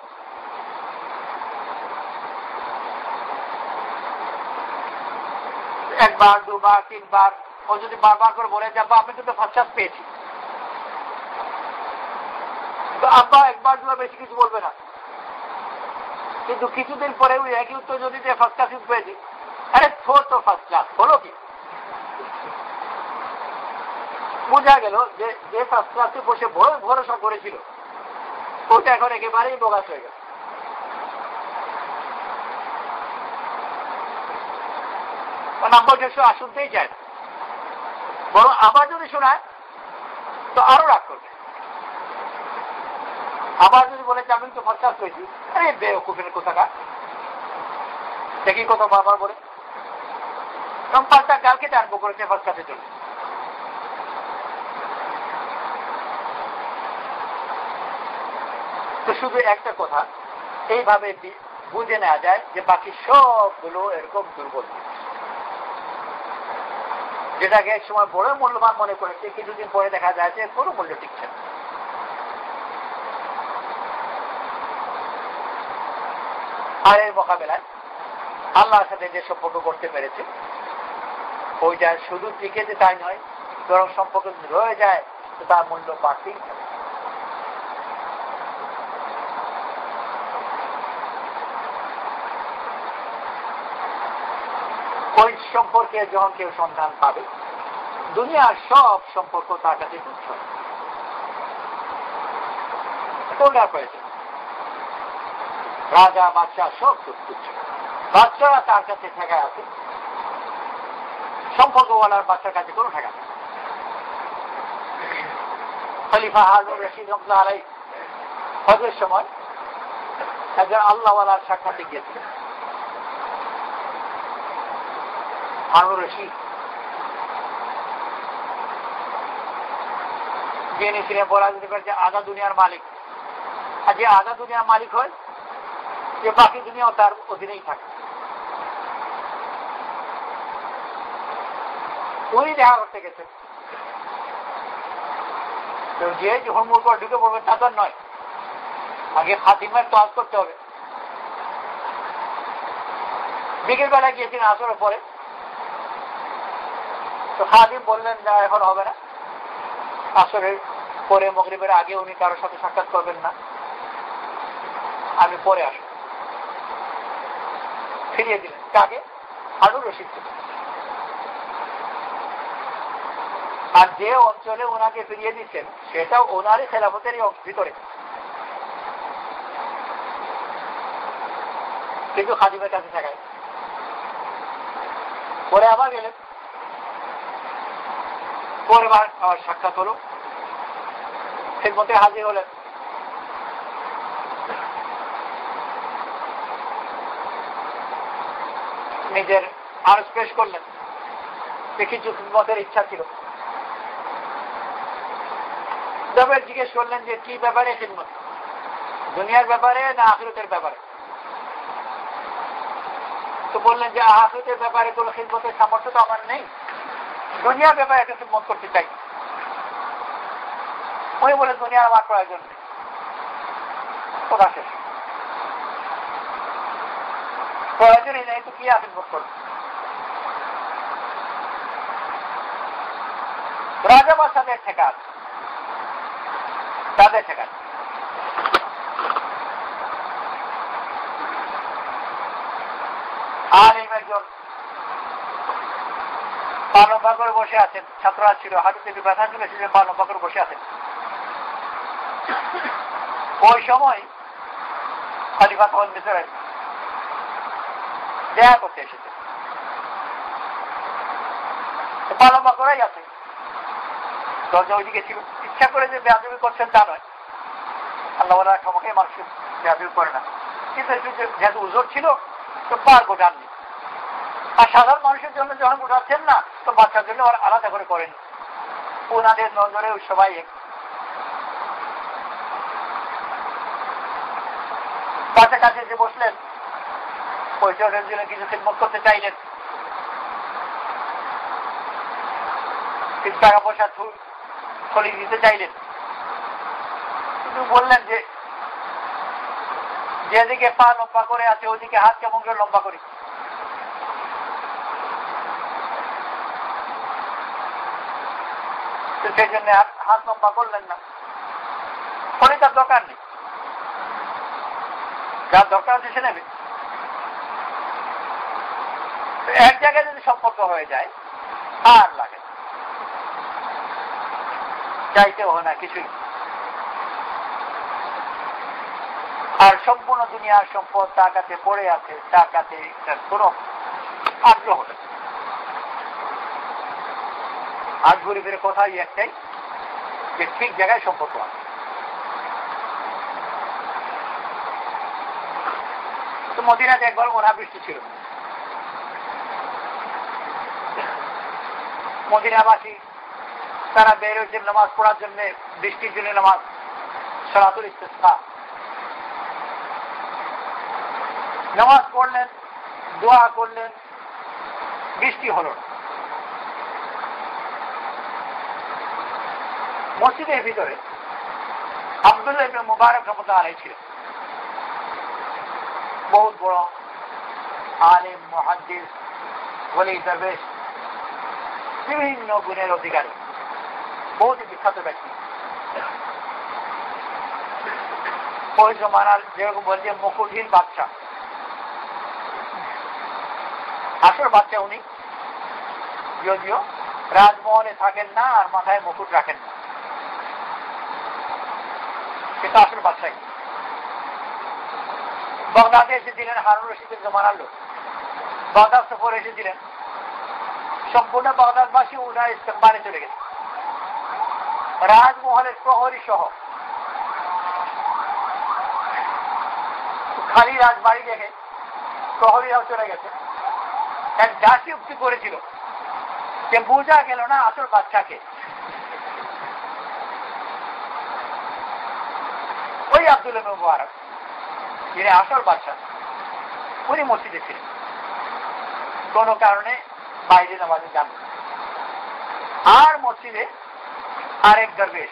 একবার, দুবার, তিনবার, ও যদি বারবার করে বলে যে আব্বা আমি কিন্তু ফার্স্ট ক্লাস পেয়েছি, তো আব্বা একবার দুবার বেশি কিছু বলবে না। কিন্তু কিছুদিন পরে ওই একই উত্তর যদি ফার্স্ট ক্লাস পেয়েছি, আরে তোর তো ফার্স্ট ক্লাস হলো কি? বোঝা গেল যে ফার্স্ট ক্লাসে বসে ভরসা করেছিল ওটা এখন একেবারেই বোগাস হয়ে গেল। নাম্বার যেসব শুনতেই চায় না, বরং আবার যদি শোনায় তো আরো রাগ করবে। আবার যদি বলে যে আমি তো ফার্স্ট ক্লাস পেয়েছি, আরে বেওকুফের কোথাকার, দেখি কত বারবার বলে পাল্টা গালকে আরম্ভ করেছে ফার্স্ট ক্লাসের জন্য। তো শুধু একটা কথা এইভাবে বুঝে নেওয়া যায় যে বাকি সবগুলো এরকম দুর্বল, যেটাকে এক সময় বড় মূল্যবান মনে করেছে, কিছুদিন পরে দেখা যায় যে কোনো মূল্য টিকছে না। আর এর মোকাবেলায় আল্লাহর সাথে যে সম্পর্ক করতে পেরেছে ওইটা শুধু টিকে যে তাই নয়, বরং সম্পর্ক যদি রয়ে যায় তো তার মূল্য বাড়তেই থাকে। ওই সম্পর্কে যখন কেউ সন্ধান পাবে, দুনিয়ার সব সম্পর্ক তার কাছে তুচ্ছ। কোনটা প্রয়োজন? রাজা বাদশাহ সব তুচ্ছ। বাচ্চারা তার কাছে ঠেকা আছে, সম্পর্কওয়ালার বাচ্চার কাছে কোনো ঠেকা নেই। খলিফা হারুন রশিদ রহমাতুল্লাহ আলাইহি হজের সময় একজন আল্লাহওয়ালার সাক্ষাতে গিয়েছিলেন। হারুন রশিদ যিনি ছিলেন বলা যেতে পারে যে আধা দুনিয়ার মালিক, আর যে আধা দুনিয়ার মালিক হয় যে বাকি দুনিয়াও তার অধীনেই থাকে। উনি দেখা করতে গেছেন, যে হুড়মুড় করে ঢুকে পড়বে তা তো নয়, আগে খাতিমের তোয়াজ করতে হবে। বিকেল বেলায় গিয়েছিলেন আসরের পরে, তো খাদিম বললেন না এখন হবে না, আসরের পরে মাগরিবের আগে উনি কারোর সাথে সাক্ষাৎ করবেন না, আমি পরে আসব। ফিরিয়ে দিলেন কাকে? হারুন রশিদ। আর যে অঞ্চলে ওনাকে ফিরিয়ে দিচ্ছেন সেটাও ওনারই খেলাফতেরই ভিতরে, কিন্তু খাদিমের কাছে থাকায়। পরে আবার গেলেন, পরে আবার সাক্ষাৎ হলো, খেদমতে হাজির হলেন। নিজের আরজ পেশ করলেন যে কিছু খিদমতের ইচ্ছা ছিল। তবে জিজ্ঞেস করলেন যে কি ব্যাপারে খিদমত, দুনিয়ার ব্যাপারে না আখিরাতের ব্যাপারে? তো বললেন যে আখিরাতের ব্যাপারে কোনো খিদমতের সামর্থ্য তো আমার নেই, দুনিয়ার ব্যাপারে একটা খিদমত করতে চাই। উনি বলেন দুনিয়ার আমার প্রয়োজন নেই, কথা শেষ, প্রয়োজনই নেই তো কি খিদমত করবে? রাজা বাদশাদের ঠেকা আছে, তাদের ঠেকা আছে। আলিম একজন পা লম্বা করে বসে আছেন, ছাত্ররা ছিল, হাঁটুতে ব্যথা চলেছিল, পা লম্বা করে বসে আছেন। ওই সময় খলিফা তখন মিসরে দেখা করতে এসেছে, পা লম্বা করাই আছে, দরজা ওইদিকে ছিল। ইচ্ছা করে যে বেয়াদবি করছেন তা নয়, আল্লাহ ক্ষমাকে মানুষ বেয়াদবি করে না, কিন্তু যেহেতু উজোর ছিল তো পার গোটাননি। আর সাধারণ মানুষের জন্য যখন গোটাচ্ছেন না, তো বাচ্চার জন্য ওরা আলাদা করে করেন। ওনাদের নজরে সবাই এক। বাচ্চা কাছে যে বসলেন, পয়সার জন্য কিছু খেদমত করতে চাইলেন, কিছু টাকা পয়সা থলি দিতে চাইলেন, কিন্তু বললেন যে যেদিকে পা লম্বা করে আছে ওইদিকে হাত কেমন করে লম্বা করি। সেই জন্য হাত লম্বা করলেন না। ফলে তার দরকার নেই, যার দরকার আছে সে নেবে। এক জায়গায় যদি সম্পর্ক হয়ে যায় আর লাগে, চাইতেও হয় না কিছুই। আর সম্পূর্ণ দুনিয়ার সম্পদ তার কাছে পড়ে আছে, তার কাছে কোন আগ্রহ নেই। আজ ঘুরে ফিরে কোথায় একটাই যে ঠিক জায়গায় সম্পর্ক আছে। তো মদিনাতে একবার অনাবৃষ্টি ছিল। মদিনাবাসী তারা বের হয়েছেন নামাজ পড়ার জন্য, বৃষ্টির জন্য নামাজ, সালাতুল ইস্তিসকা। নামাজ পড়লেন, দোয়া করলেন, বৃষ্টি হল না। মসজিদের ভিতরে আব্দুল্লাহ ইবনে মুবারক রাহমাতুল্লাহ আলাইহি ছিলেন, বহুত বড় আলেম, মুহাদ্দিস, ওলি দরবেশ, বিভিন্ন গুণের অধিকারী, বহুত বিখ্যাত ব্যক্তি। ওই জমানার যেরকম বলছে মুকুটহীন বাচ্চা, আসল বাচ্চা উনি, যদিও রাজমহলে থাকেন না আর মাথায় মুকুট রাখেন না, কিন্তু আসল বাচ্চাই। বাগদাদে এসেছিলেন, হারুন রশিদের জমানার লোক। বাগদাদ সফর এসেছিলেন, সম্পূর্ণ বাগদাদবাসী উনার ইস্তেকবালে চলে গেছে। রাজমহলের প্রহরী সহ খালি রাজবাড়ি দেখে প্রহরীরাও চলে গেছে। এক দাসী উক্তি করেছিল যে বোঝা গেল না আসল বাচ্চাকে। ওই আব্দুল্লাহ ইবনে মুবারক যিনি আসল বাচ্চা, উনি মসজিদে ছিলেন, কোন কারণে বাইরে নামাজে যান। আর মসজিদে আরেক দরবেশ,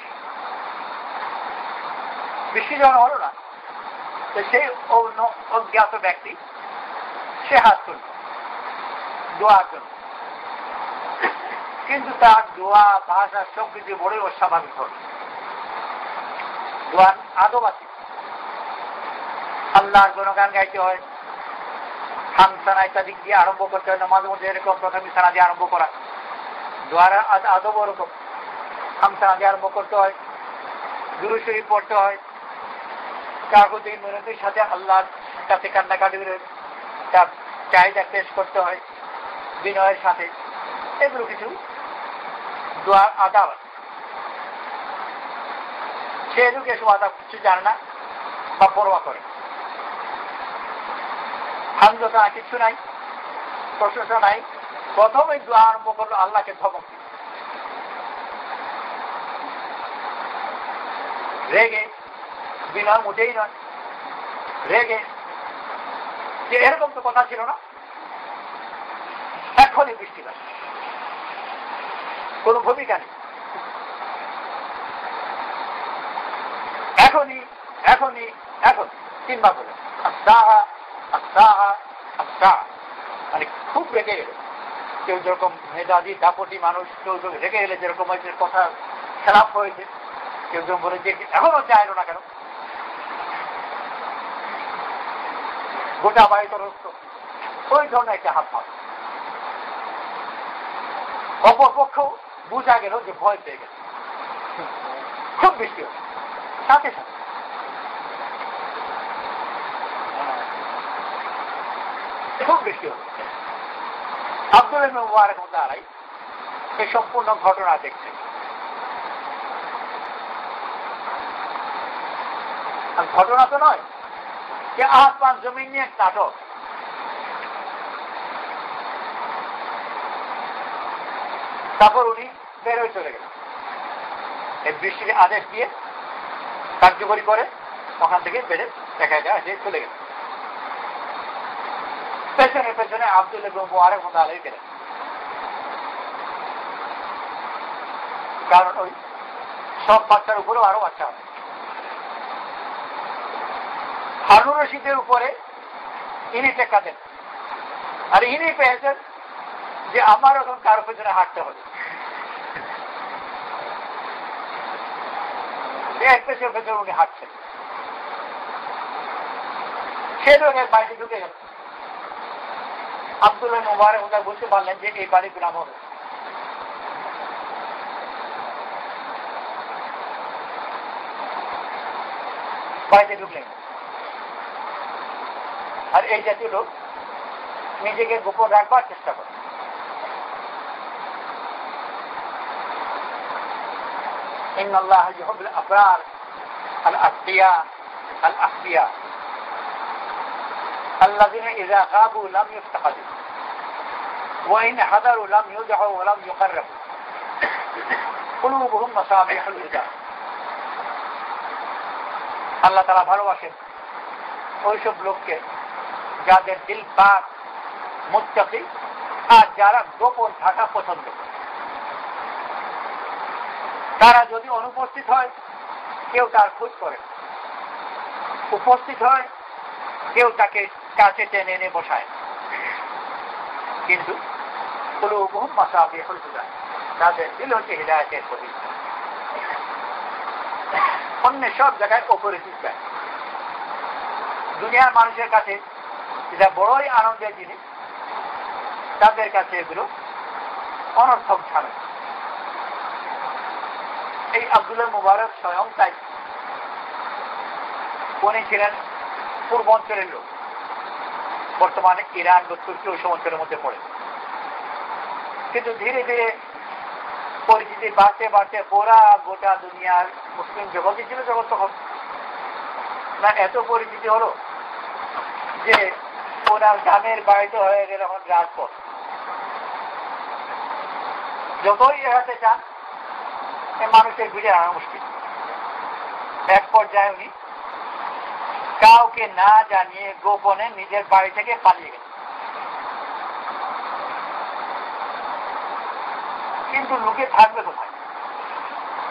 বৃষ্টি যখন হলো না, তো সেই অজ্ঞাত ব্যক্তি সে হাত তুলল দোয়ার জন্য, কিন্তু তার দোয়া ভাষা সব কিছু বড়ই অস্বাভাবিক হল। দোয়ার আদব আছে, আল্লাহর গুণগান গাইতে হয়, হামসানা ইত্যাদি দিয়ে আরম্ভ করতে হয়। নামাজের মধ্যে এরকম প্রথমে সানা দিয়ে আরম্ভ করা, দোয়ার আদব ওরকম, হামসানা দিয়ে আরম্ভ করতে হয়, দুরূদ শরীফ পড়তে হয়, কাগজে মিনতির সাথে আল্লাহর কাছে কান্নাকাটি তার চাহিদা পেশ করতে হয় বিনয়ের সাথে। এগুলো কিছু দোয়ার আদাব আছে। সে যুগে সব আদাব কিছু জানে না বা পরোয়া করে। হামদোসা কিছু নাই, প্রশংসা নাই। প্রথমে দোয়া আরম্ভ করলো আল্লাহকে ধমক দিয়ে, রেগে, বিনয় মোটেই নয়, রেগে যে এরকম তো কথা ছিল না, এখনই বৃষ্টি পায়, কোন ভূমিকা নেই, এখনই এখনই এখন তিনবার বলে মানে খুব রেগে গেল। কেউ যেরকম মেধাবী দাপটি মানুষ, কেউ রেগে গেলে যেরকম কথা খেলাপ হয়েছে, কেউ যেরকম বলে যে এখনো চাইল না কেন, গোটা বাড়ি তো রস্ত, ওই ধরনের একটা হাত পাত। অপরপক্ষ বোঝা গেল যে ভয় পেয়ে গেছে, খুব বৃষ্টি হচ্ছে সাথে সাথে। খুব বৃষ্টি হচ্ছে। আব্দুল ইবনে মুবারক রাহমাতুল্লাহ এই সম্পূর্ণ ঘটনা দেখছে। আর ঘটনা তো নয় যে আসমান জমিন নিয়ে নাটক। তারপর উনি বের হয়ে চলে গেলেন, এই বৃষ্টির আদেশ দিয়ে কার্যকরী করে ওখান থেকে বেড়ে দেখা যায় যে চলে গেলেন। পেছনে পেছনে আব্দুল ইবনে মুবারক রাহমাতুল্লাহ গেলেন, কারণ ওই সব বাচ্চার উপরেও আরো বাচ্চা হবে। হারুন রশিদের উপরে ইনি টেক্কা দেন, আর ইনি পেয়েছেন যে আমার এখন কারো পেছনে হাঁটতে হবে। এক পেছনে পেছনে উনি হাঁটছেন, সে রঙের বাড়িতে ঢুকে গেল। আব্দুল মুবারক রাহমাতুল্লাহ বুঝতে পারলেন যে এই বাড়ি গ্রাম হবে। বাড়িতে ঢুকলেন, আর এই জাতীয় লোক নিজেকে গোপন রাখবার চেষ্টা করে। ইন্নাল্লাহা ইউহিব্বুল আবরার আল আতকিয়া আল আখফিয়া আল্লাযীনা ইযা গাবু লাম ইফতাকাদু ওয়া ইন হাদারু লাম ইউদউ ওয়া লাম ইউকাররাবু কুলুবুহুম মাসাবিহুল হুদা। আল্লাহ তাআলা ভালোবাসেন ওইসব লোককে যাদের দিল পাক, মুত্তাকি, আর যারা গোপন থাকা পছন্দ করে। তারা যদি অনুপস্থিত হয় কেউ তার খোঁজ করে, উপস্থিত হয় কেউ তাকে কাছে টেনে এনে বসায়। কিন্তু কুলুবুহুম মাসাবিহুল হুদা, তাদের দিল হচ্ছে হিদায়াতের প্রতীক। অন্য সব জায়গায় অপরিচিত যায়। দুনিয়ার মানুষের কাছে এটা বড়ই আনন্দের জিনিস, তাদের কাছে এগুলো অনর্থক ছাড়ে। এই আব্দুল মুবারক স্বয়ং তাই, উনি ছিলেন পূর্বাঞ্চলের লোক, বর্তমানে ইরান বা তুর্কি ওই অঞ্চলের মধ্যে পড়ে। কিন্তু ধীরে ধীরে পরিচিতি বাড়তে বাড়তে পুরা গোটা দুনিয়ার মুসলিম জগৎই ছিল জগৎ তখন না, এত পরিচিতি হলো যে ওনার গ্রামের বাড়িতে হয়ে গেল এখন রাজপথ। যতই এড়াতে চান মানুষের ভিড়ে আনা মুশকিল। এক পর্যায়ে উনি কাউকে না জানিয়ে গোপনে নিজের বাড়ি থেকে পালিয়ে গেলেন। কিন্তু লোকে থাকবে কোথায়?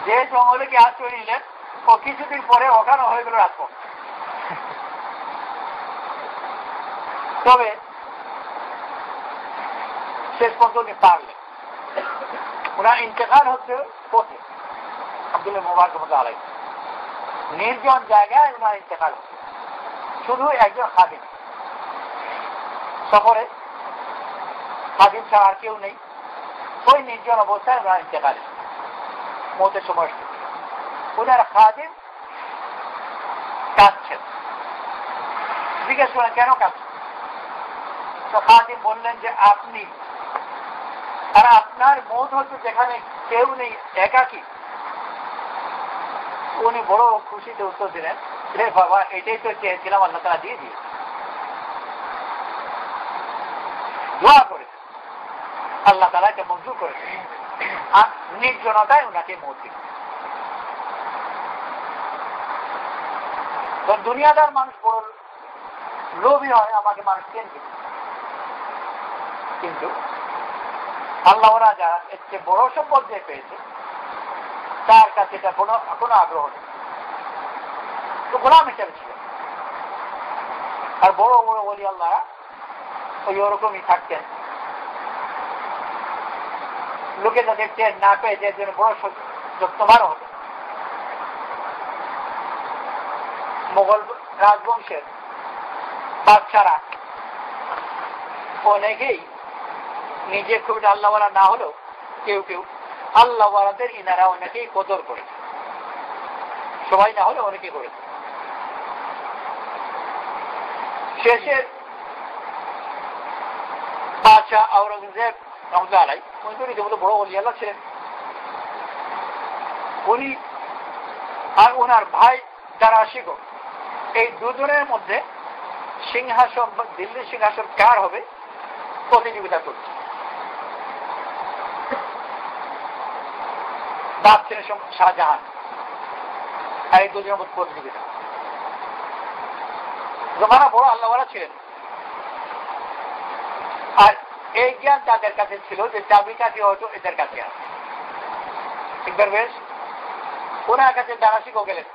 যে জঙ্গলে কি আশ্রয় নিলেন, ও কিছুদিন পরে ওখানে হয়ে গেল রাজপথ। তবে শেষ পর্যন্ত উনি পারলেন। ওনার ইন্তেকাল হচ্ছে পথে, আব্দুল মুবারক রাহমাতুল্লাহ নির্জন জায়গায় ওনার ইন্তেকাল হচ্ছে, শুধু একজন খাদিম। সফরে খাদিম ছাড়া আর কেউ নেই, ওই নির্জন অবস্থায় ওনার ইন্তেকাল মতের সময়। ওনার খাদিম কাঁদছেন, জিজ্ঞেস করেন কেন কাঁদছেন? তো খাদিম বললেন যে আপনি আর আপনার মত হচ্ছে যেখানে কেউ নেই, একাকী। উনি বড় খুশিতে উত্তর দিলেন, রে বাবা, এটাই তো চেয়েছিলাম, আল্লাহ তাআলা দিয়ে দিয়ে দোয়া করেছে, আল্লাহ তাআলা এটা মঞ্জুর করেছে। আর নির্জনতায় ওনাকে মত দিল। তো দুনিয়াদার মানুষ বড় লোভী হয়, আমাকে মানুষ কেন্দ্রিক, কিন্তু আল্লাহ ওরা যারা এর চেয়ে বড় সম্পদ যে পেয়েছে তার কাছে এটা কোনো আগ্রহ নেই, তো গোলাম হিসেবে ছিল। আর বড় বড় ওলি আল্লাহ ওই ওরকমই থাকতেন, লোকে তাদের টের না পেয়ে যে জন্য বড় যত্নবানও হতেন। মোগল রাজবংশের বাদশারা অনেকেই নিজে খুব আল্লাহওয়ালা না হলেও কেউ কেউ আল্লাহ ওয়ালাদের ইনারা অনেকেই কদর করেছে, সবাই না হলে অনেকেই করেছে। শেষের বাদশাহ আওরঙ্গজেব রহমতুল্লাহ আলাইহি, উনি তো রীতিমতো বড় ওলি আল্লাহ ছিলেন। উনি আর ওনার ভাই দারাশিকো, এই দুজনের মধ্যে সিংহাসন, দিল্লির সিংহাসন কার হবে প্রতিযোগিতা করছে। বাপ ছিলেন শাহজাহান, আর এই দুজনের মধ্যে প্রতিযোগিতা। জমানা বড় আল্লাহওয়ালা ছিলেন, আর এই জ্ঞান তাদের কাছে ছিল যে চাবিকাঠি হয়তো এদের কাছে আছে। একবার বেশ ওনার কাছে দারাশিকো গেলেন,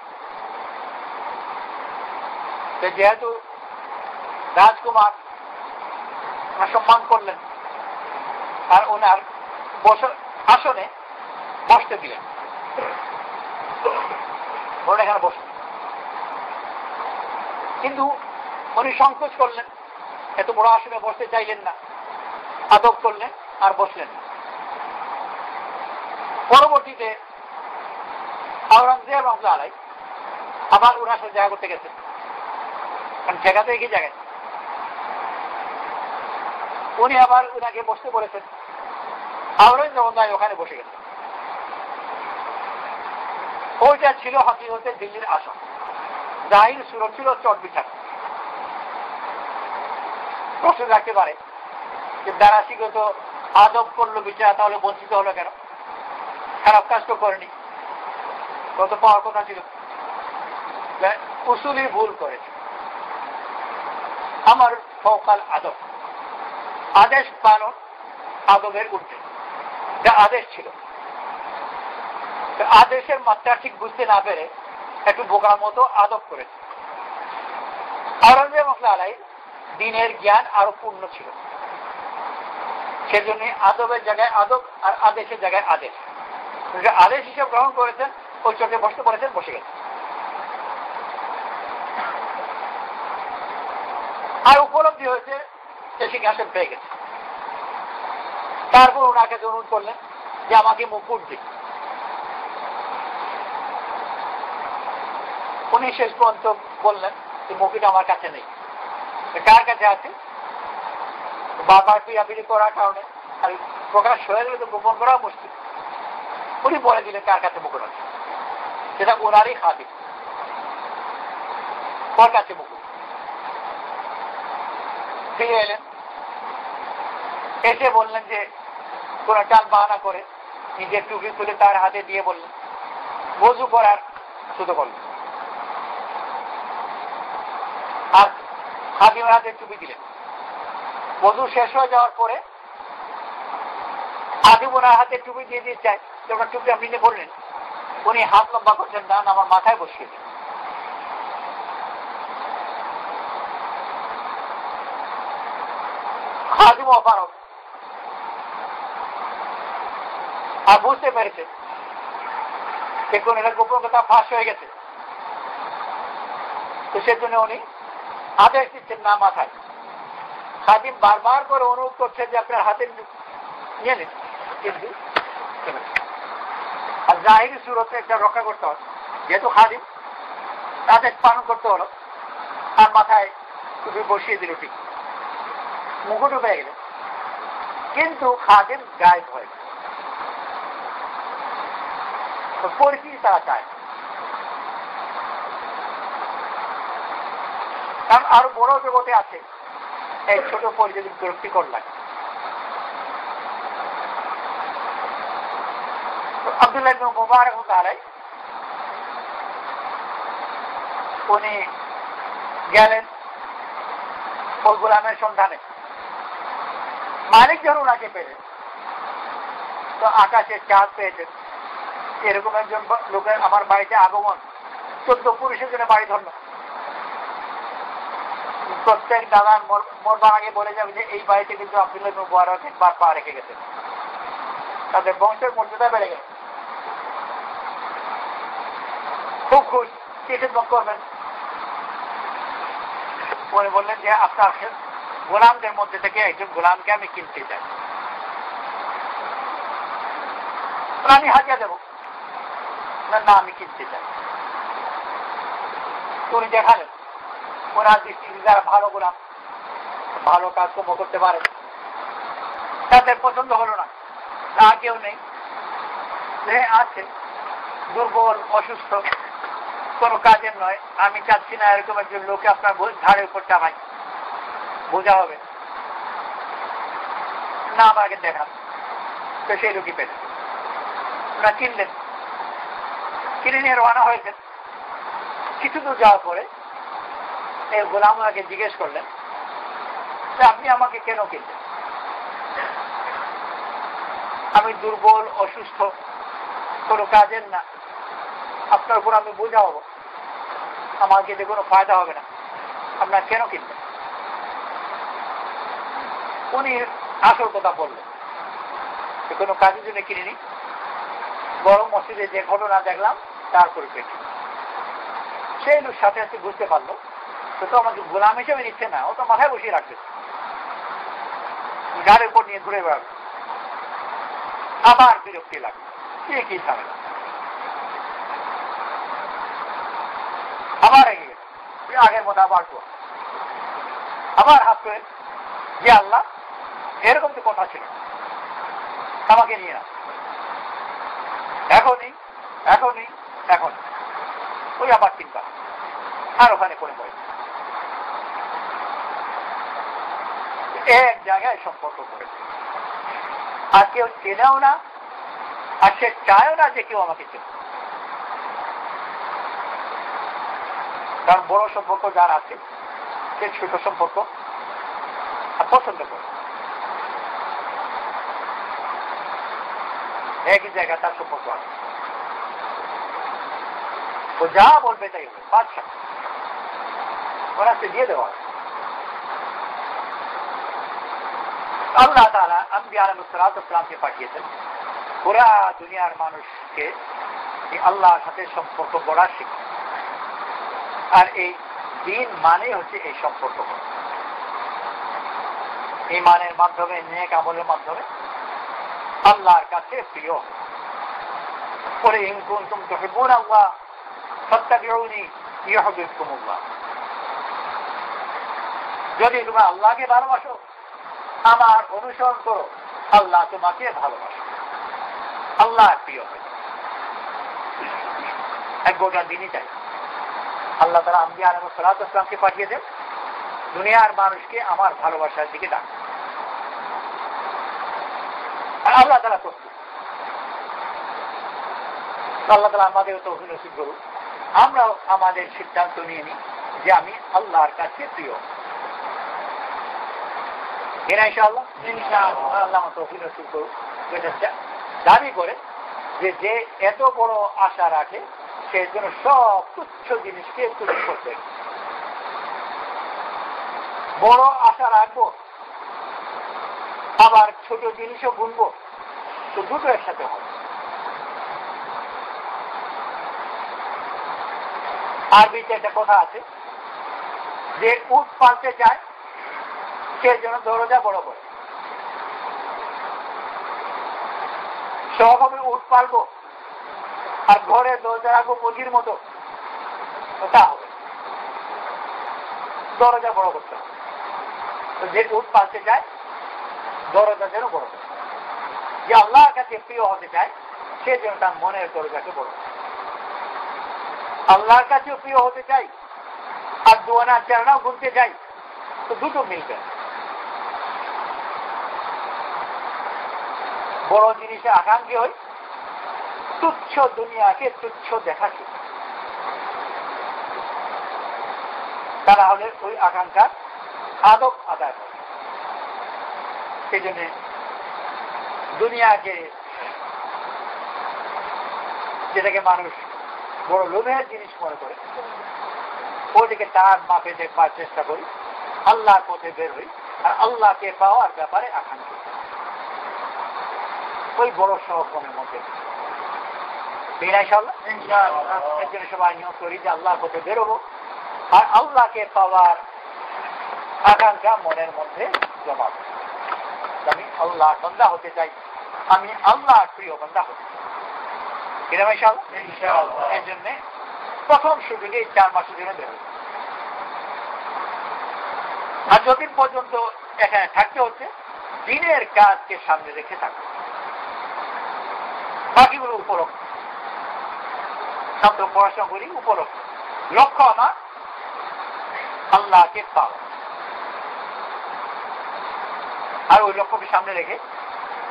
যেহেতু রাজকুমার সম্মান করলেন আর ওনার আসনে বসতে দিলেন, ওরা এখানে বসলেন। কিন্তু উনি সংকোচ করলেন, এত বড় আসনে বসতে চাইলেন না, আদব করলেন আর বসলেন না। পরবর্তীতে আওরঙ্গজেব রহমতুল্লাহ আলাইহি আবার ওনার সাথে দেখা করতে গেছেন, কারণ জায়গা তো একই জায়গায়। উনি আবার ওনাকে বসতে বলেছেন, আওরঙ্গজেব রহমতুল্লাহ ওখানে বসে গেছেন। ওইটা ছিল হাকিকতে দিল্লির আসন, জাহির সুরত ছিল চট বিছান। প্রশ্ন রাখতে পারে যে দারাশিকো তো আদব করলো বিচার, তাহলে বঞ্চিত হলো কেন? খারাপ কাজ তো করেনি, কত পাওয়ার কথা ছিল। উসুলি ভুল করেছে। আমার ফৌকাল আদব, আদেশ পালন আদবের ঊর্ধ্বে, যা আদেশ ছিল। আদেশের মাত্রা ঠিক বুঝতে না পেরে একটু বোকার মতো আদব করেছে। আওরঙ্গজেব রহমতুল্লাহ আলাইহি দিনের জ্ঞান আরো পূর্ণ ছিল, সেজন্য আদবের জায়গায় আদব আর আদেশের জায়গায় আদেশ, আদেশ হিসেবে গ্রহণ করেছেন। ওই চোখে বসতে বলেছেন, বসে গেছেন। আর উপলব্ধি হয়েছে যে সিংহাসন পেয়ে গেছে। তারপর ওনাকে অনুরোধ করলেন যে আমাকে মুকুট দিন। উনি শেষ পর্যন্ত বললেন যে মুকুট আমার কাছে নেই। কার কাছে আছে? বারবার পিড়াপিড়ি করার কারণে আর প্রকাশ হয়ে গেলে তো গোপন করা মুশকিল। উনি বলে দিলেন কার কাছে মুকুট আছে, সেটা ওনারই খাদিম, ওর কাছে মুকুট। ফিরে এলেন, এসে বললেন যে কোন টাল বাহানা করে নিজের টুপি তুলে তার হাতে দিয়ে বললেন ওযু করার শুধু করলেন, আর খাদিমের হাতে টুপি দিলেন। ওযু শেষ হয়ে যাওয়ার পরে খাদিম ওনার হাতে টুপি দিয়ে দিয়ে চায়, ওনার টুপি আপনি নিয়ে বললেন। উনি হাত লম্বা করছেন না, আমার মাথায় বসিয়ে দেন। খাদিম অপারক, আর বুঝতে পেরেছে দেখুন এটা গোপন কথা ফাঁস হয়ে গেছে। তো সেজন্য উনি আদেশ দিচ্ছেন না মাথায়। খাদিম বারবার করে অনুরোধ করছেন যে আপনার হাতে নিয়ে নিন, কিন্তু আর জাহিরি সুরতে একটা রক্ষা করতে হবে, যেহেতু খাদিম আদেশ পালন করতে হলো। আর মাথায় টুপি বসিয়ে দিল, ঠিক মুকুটও পেয়ে গেলেন, কিন্তু খাদিম গায়েব হয়ে গেল। পরিস্থিতি তারা চায়, কারণ আরো বড় জগতে আছে, এই ছোট পরিস্থিতি বিরক্তিকর লাগে। আব্দুল্লাহ ইবনে মুবারক আলাইহি উনি গেলেন ওই গোলামের সন্ধানে। মালিক যখন ওনাকে পেলেন তো আকাশে চাঁদ পেয়েছেন, এরকম একজন লোকের আমার বাড়িতে আগমন 14 পুরুষের জন্য বাড়ি ধরল। প্রত্যেক দালান মরবার আগে বলে যাবে যে এই বাড়িতে কিন্তু আব্দুল্লাহ ইবনে মুবারক একবার পা রেখে গেছেন। তাদের বংশের মর্যাদা বেড়ে গেল। খুব খুশ, কি খেদমত করবেন? উনি বললেন যে আপনার গোলামদের মধ্যে থেকে একজন গোলামকে আমি কিনতে চাই। আমি হাজিয়া দেবো না, আমি কিনতে চাই। উনি দেখালেন ওনার দৃষ্টিতে যারা ভালো গোলাম, ভালো কাজকর্ম করতে পারে, তাদের পছন্দ হলো না। তা কেউ নেই, আছে দুর্বল অসুস্থ, কোনো কাজের নয়, আমি চাচ্ছি না এরকম একজন লোকে আপনার ঘাড়ের উপর চাপাই, বোঝা হবে না, আমাকে দেখান। তো সেই লোকই পেলেন, ওরা কিনলেন, কিনে নিয়ে রওনা হয়েছেন। কিছু দূর যাওয়ার পরে এই গোলাম ওনাকে জিজ্ঞেস করলেন যে আপনি আমাকে কেন কিনলেন? আমি দুর্বল অসুস্থ, কোনো কাজের না, আপনার উপর আমি বোঝা হবো, আমার খেতে কোনো ফায়দা হবে না, আপনার কেন কিনবেন? উনি আসল কথা বললেন, কোনো কাজের জন্য কিনিনি, বরং মসজিদে যে ঘটনা দেখলাম তার পরিপ্রেক্ষিতে। সেই লোক সাথে সাথে বুঝতে পারলো তো আমাকে গোলাম হিসেবে নিচ্ছে না, ও তো মাথায় বসিয়ে রাখবে, গাড়ির উপর নিয়ে ঘুরে বেড়াবে। আবার বিরক্তি লাগবে, কি ঝামেলা, আবার এগিয়ে গেল, আগের মতো আবার হাত করে যে আল্লাহ এরকম তো কথা ছিল, আমাকে নিয়ে না, এখনই এখন ওই আবার চিন্তা, আর ওখানে করে পড়ে এক জায়গায় সম্পর্ক করেছে। আর কেউ চেনেও না, আর সে চায়ও না যে কেউ আমাকে চেনে। কারণ বড় সম্পর্ক যার আছে সে ছোট সম্পর্ক পছন্দ করে, একই জায়গায় তার সম্পর্ক আছে, ও যা বলবে তাই হবে, বাদশা ওরা দিয়ে দেওয়া। আল্লাহ তাআলা আম্বিয়া আলাইহিসসালামকে পাঠিয়েছেন পুরা দুনিয়ার মানুষকে আল্লাহর সাথে সম্পর্ক গড়ার শিক্ষা। আর এই দিন মানে হচ্ছে এই সম্পর্ক গড়া, ঈমানের মাধ্যমে, নেক আমলের মাধ্যমে আল্লাহর কাছে প্রিয়। পরে ইন কুনতুম তুহিব্বুনাল্লাহ ফাত্তাবিউনি ইউহিব্বুকুমুল্লাহ, যদি তোমরা আল্লাহকে ভালোবাসো আমার অনুসরণ করো, আল্লাহ তোমাকে ভালোবাসো, আল্লাহ প্রিয় হয়। এক গোটা দিনই চাই আল্লাহ তাআলা আম্বিয়া আলাইহিসসালামকে পাঠিয়েছেন দুনিয়ার মানুষকে আমার ভালোবাসার দিকে ডাক। আর আল্লাহ তাআলা প্রস্তুত, আল্লাহ তাআলা আমাদের তৌফিক নসিব করুন, আমরাও আমাদের সিদ্ধান্ত নিয়ে নিই যে আমি আল্লাহর কাছে প্রিয়। ইনশাআল্লাহ আল্লাহ তৌফিক নসিব করুন। দাবি করে যে এত বড় আশা রাখে সেই জন্য সব তুচ্ছ জিনিসকে তুচ্ছ করতে, বড় আশা রাখবো আবার ছোট জিনিসও গুনবো, তো দুটো একসাথে হবে। আরবিতে একটা কথা আছে যে উট পালতে চায় সে জন্য দরজা বড় করে, সব হবে উট পালবো আর ঘরে দরজা রাখবো মুরগির মতো, তা হবে, দরজা বড় করতে হবে। যে উট পালতে চায় দরজা যেন বড় করে, যে আল্লাহর কাছে প্রিয় হতে চায় সে যেন তার মনের দরজাকে বড় করে। আল্লাহর কাছেও প্রিয় হতে চাই আর দুয়ানা চারনাও ঘুরতে চাই, তো দুটো মিলবে। বড় জিনিসে আকাঙ্ক্ষী হই, তুচ্ছ দুনিয়াকে তুচ্ছ দেখাচ্ছি, তারা হলে ওই আকাঙ্ক্ষার আদব আদায় করে। সেই জন্য দুনিয়াকে, যেটাকে মানুষ বড় লোভের জিনিস মনে করে, ওইদিকে তার মাপে দেখবার চেষ্টা করি, আল্লাহর পথে বের হই আর আল্লাহকে পাওয়ার ব্যাপারে আকাঙ্ক্ষী, ওই বড় সহকর্মের মধ্যে। ইনশাআল্লাহ এর জন্য সবাই নিয়োগ করি যে আল্লাহর পথে বেরোবো আর আল্লাহকে পাওয়ার আকাঙ্ক্ষা মনের মধ্যে জমাবো। আমি আল্লাহ বান্দা হতে চাই, আমি আল্লাহর প্রিয় বান্দা হব। কিনা ইনশাআল্লাহ? এই জন্য প্রথম সুযোগে 4 মাসের জন্য বের হবে। আর যতদিন পর্যন্ত এখানে থাকতে হচ্ছে দিনের কাজকে সামনে রেখে থাকবে, বাকিগুলো উপলক্ষ। ছাত্র পড়াশোনা করি উপলক্ষ, লক্ষ্য আমার আল্লাহকে পাওয়া। আর ওই লক্ষ্যকে সামনে রেখে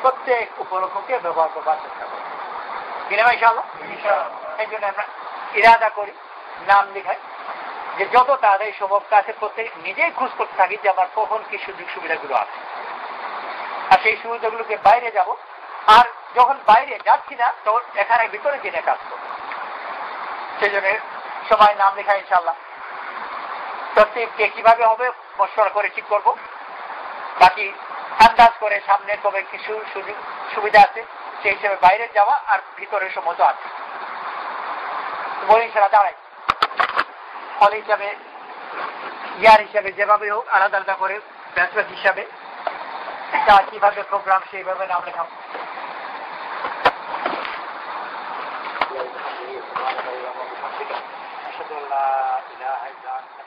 প্রত্যেক উপলক্ষকে ব্যবহার করবার চেষ্টা করি। কিনা ইনশাআল্লাহ? এই জন্য আমরা ইরাদা করি, নাম লিখাই, যে যত তাড়াতাড়ি সম্ভব কাছে প্রত্যেক নিজেই খোঁজ করতে থাকি যে আমার কখন কি সুযোগ সুবিধাগুলো আছে, আর সেই সুবিধাগুলোকে বাইরে যাব। আর যখন বাইরে যাচ্ছি না তখন এখানে ভিতরে জেনে কাজ করব। সেই জন্য সবাই নাম লেখা ইনশাআল্লাহ। প্রত্যেককে কিভাবে হবে মশওয়ারা করে ঠিক করব, বাকি আন্দাজ করে সামনে কবে কিছু সুযোগ সুবিধা আছে সেই হিসেবে বাইরে যাওয়া, আর ভিতরের সমস্ত আছে বলে ইনশাআল্লাহ দাঁড়াই ফল হিসাবে ইয়ার হিসাবে যেভাবে হোক আলাদা আলাদা করে ব্যাচব্যাচ হিসাবে তা কিভাবে প্রোগ্রাম সেইভাবে নাম লেখাম। أشهد أن لا إله إلا أنت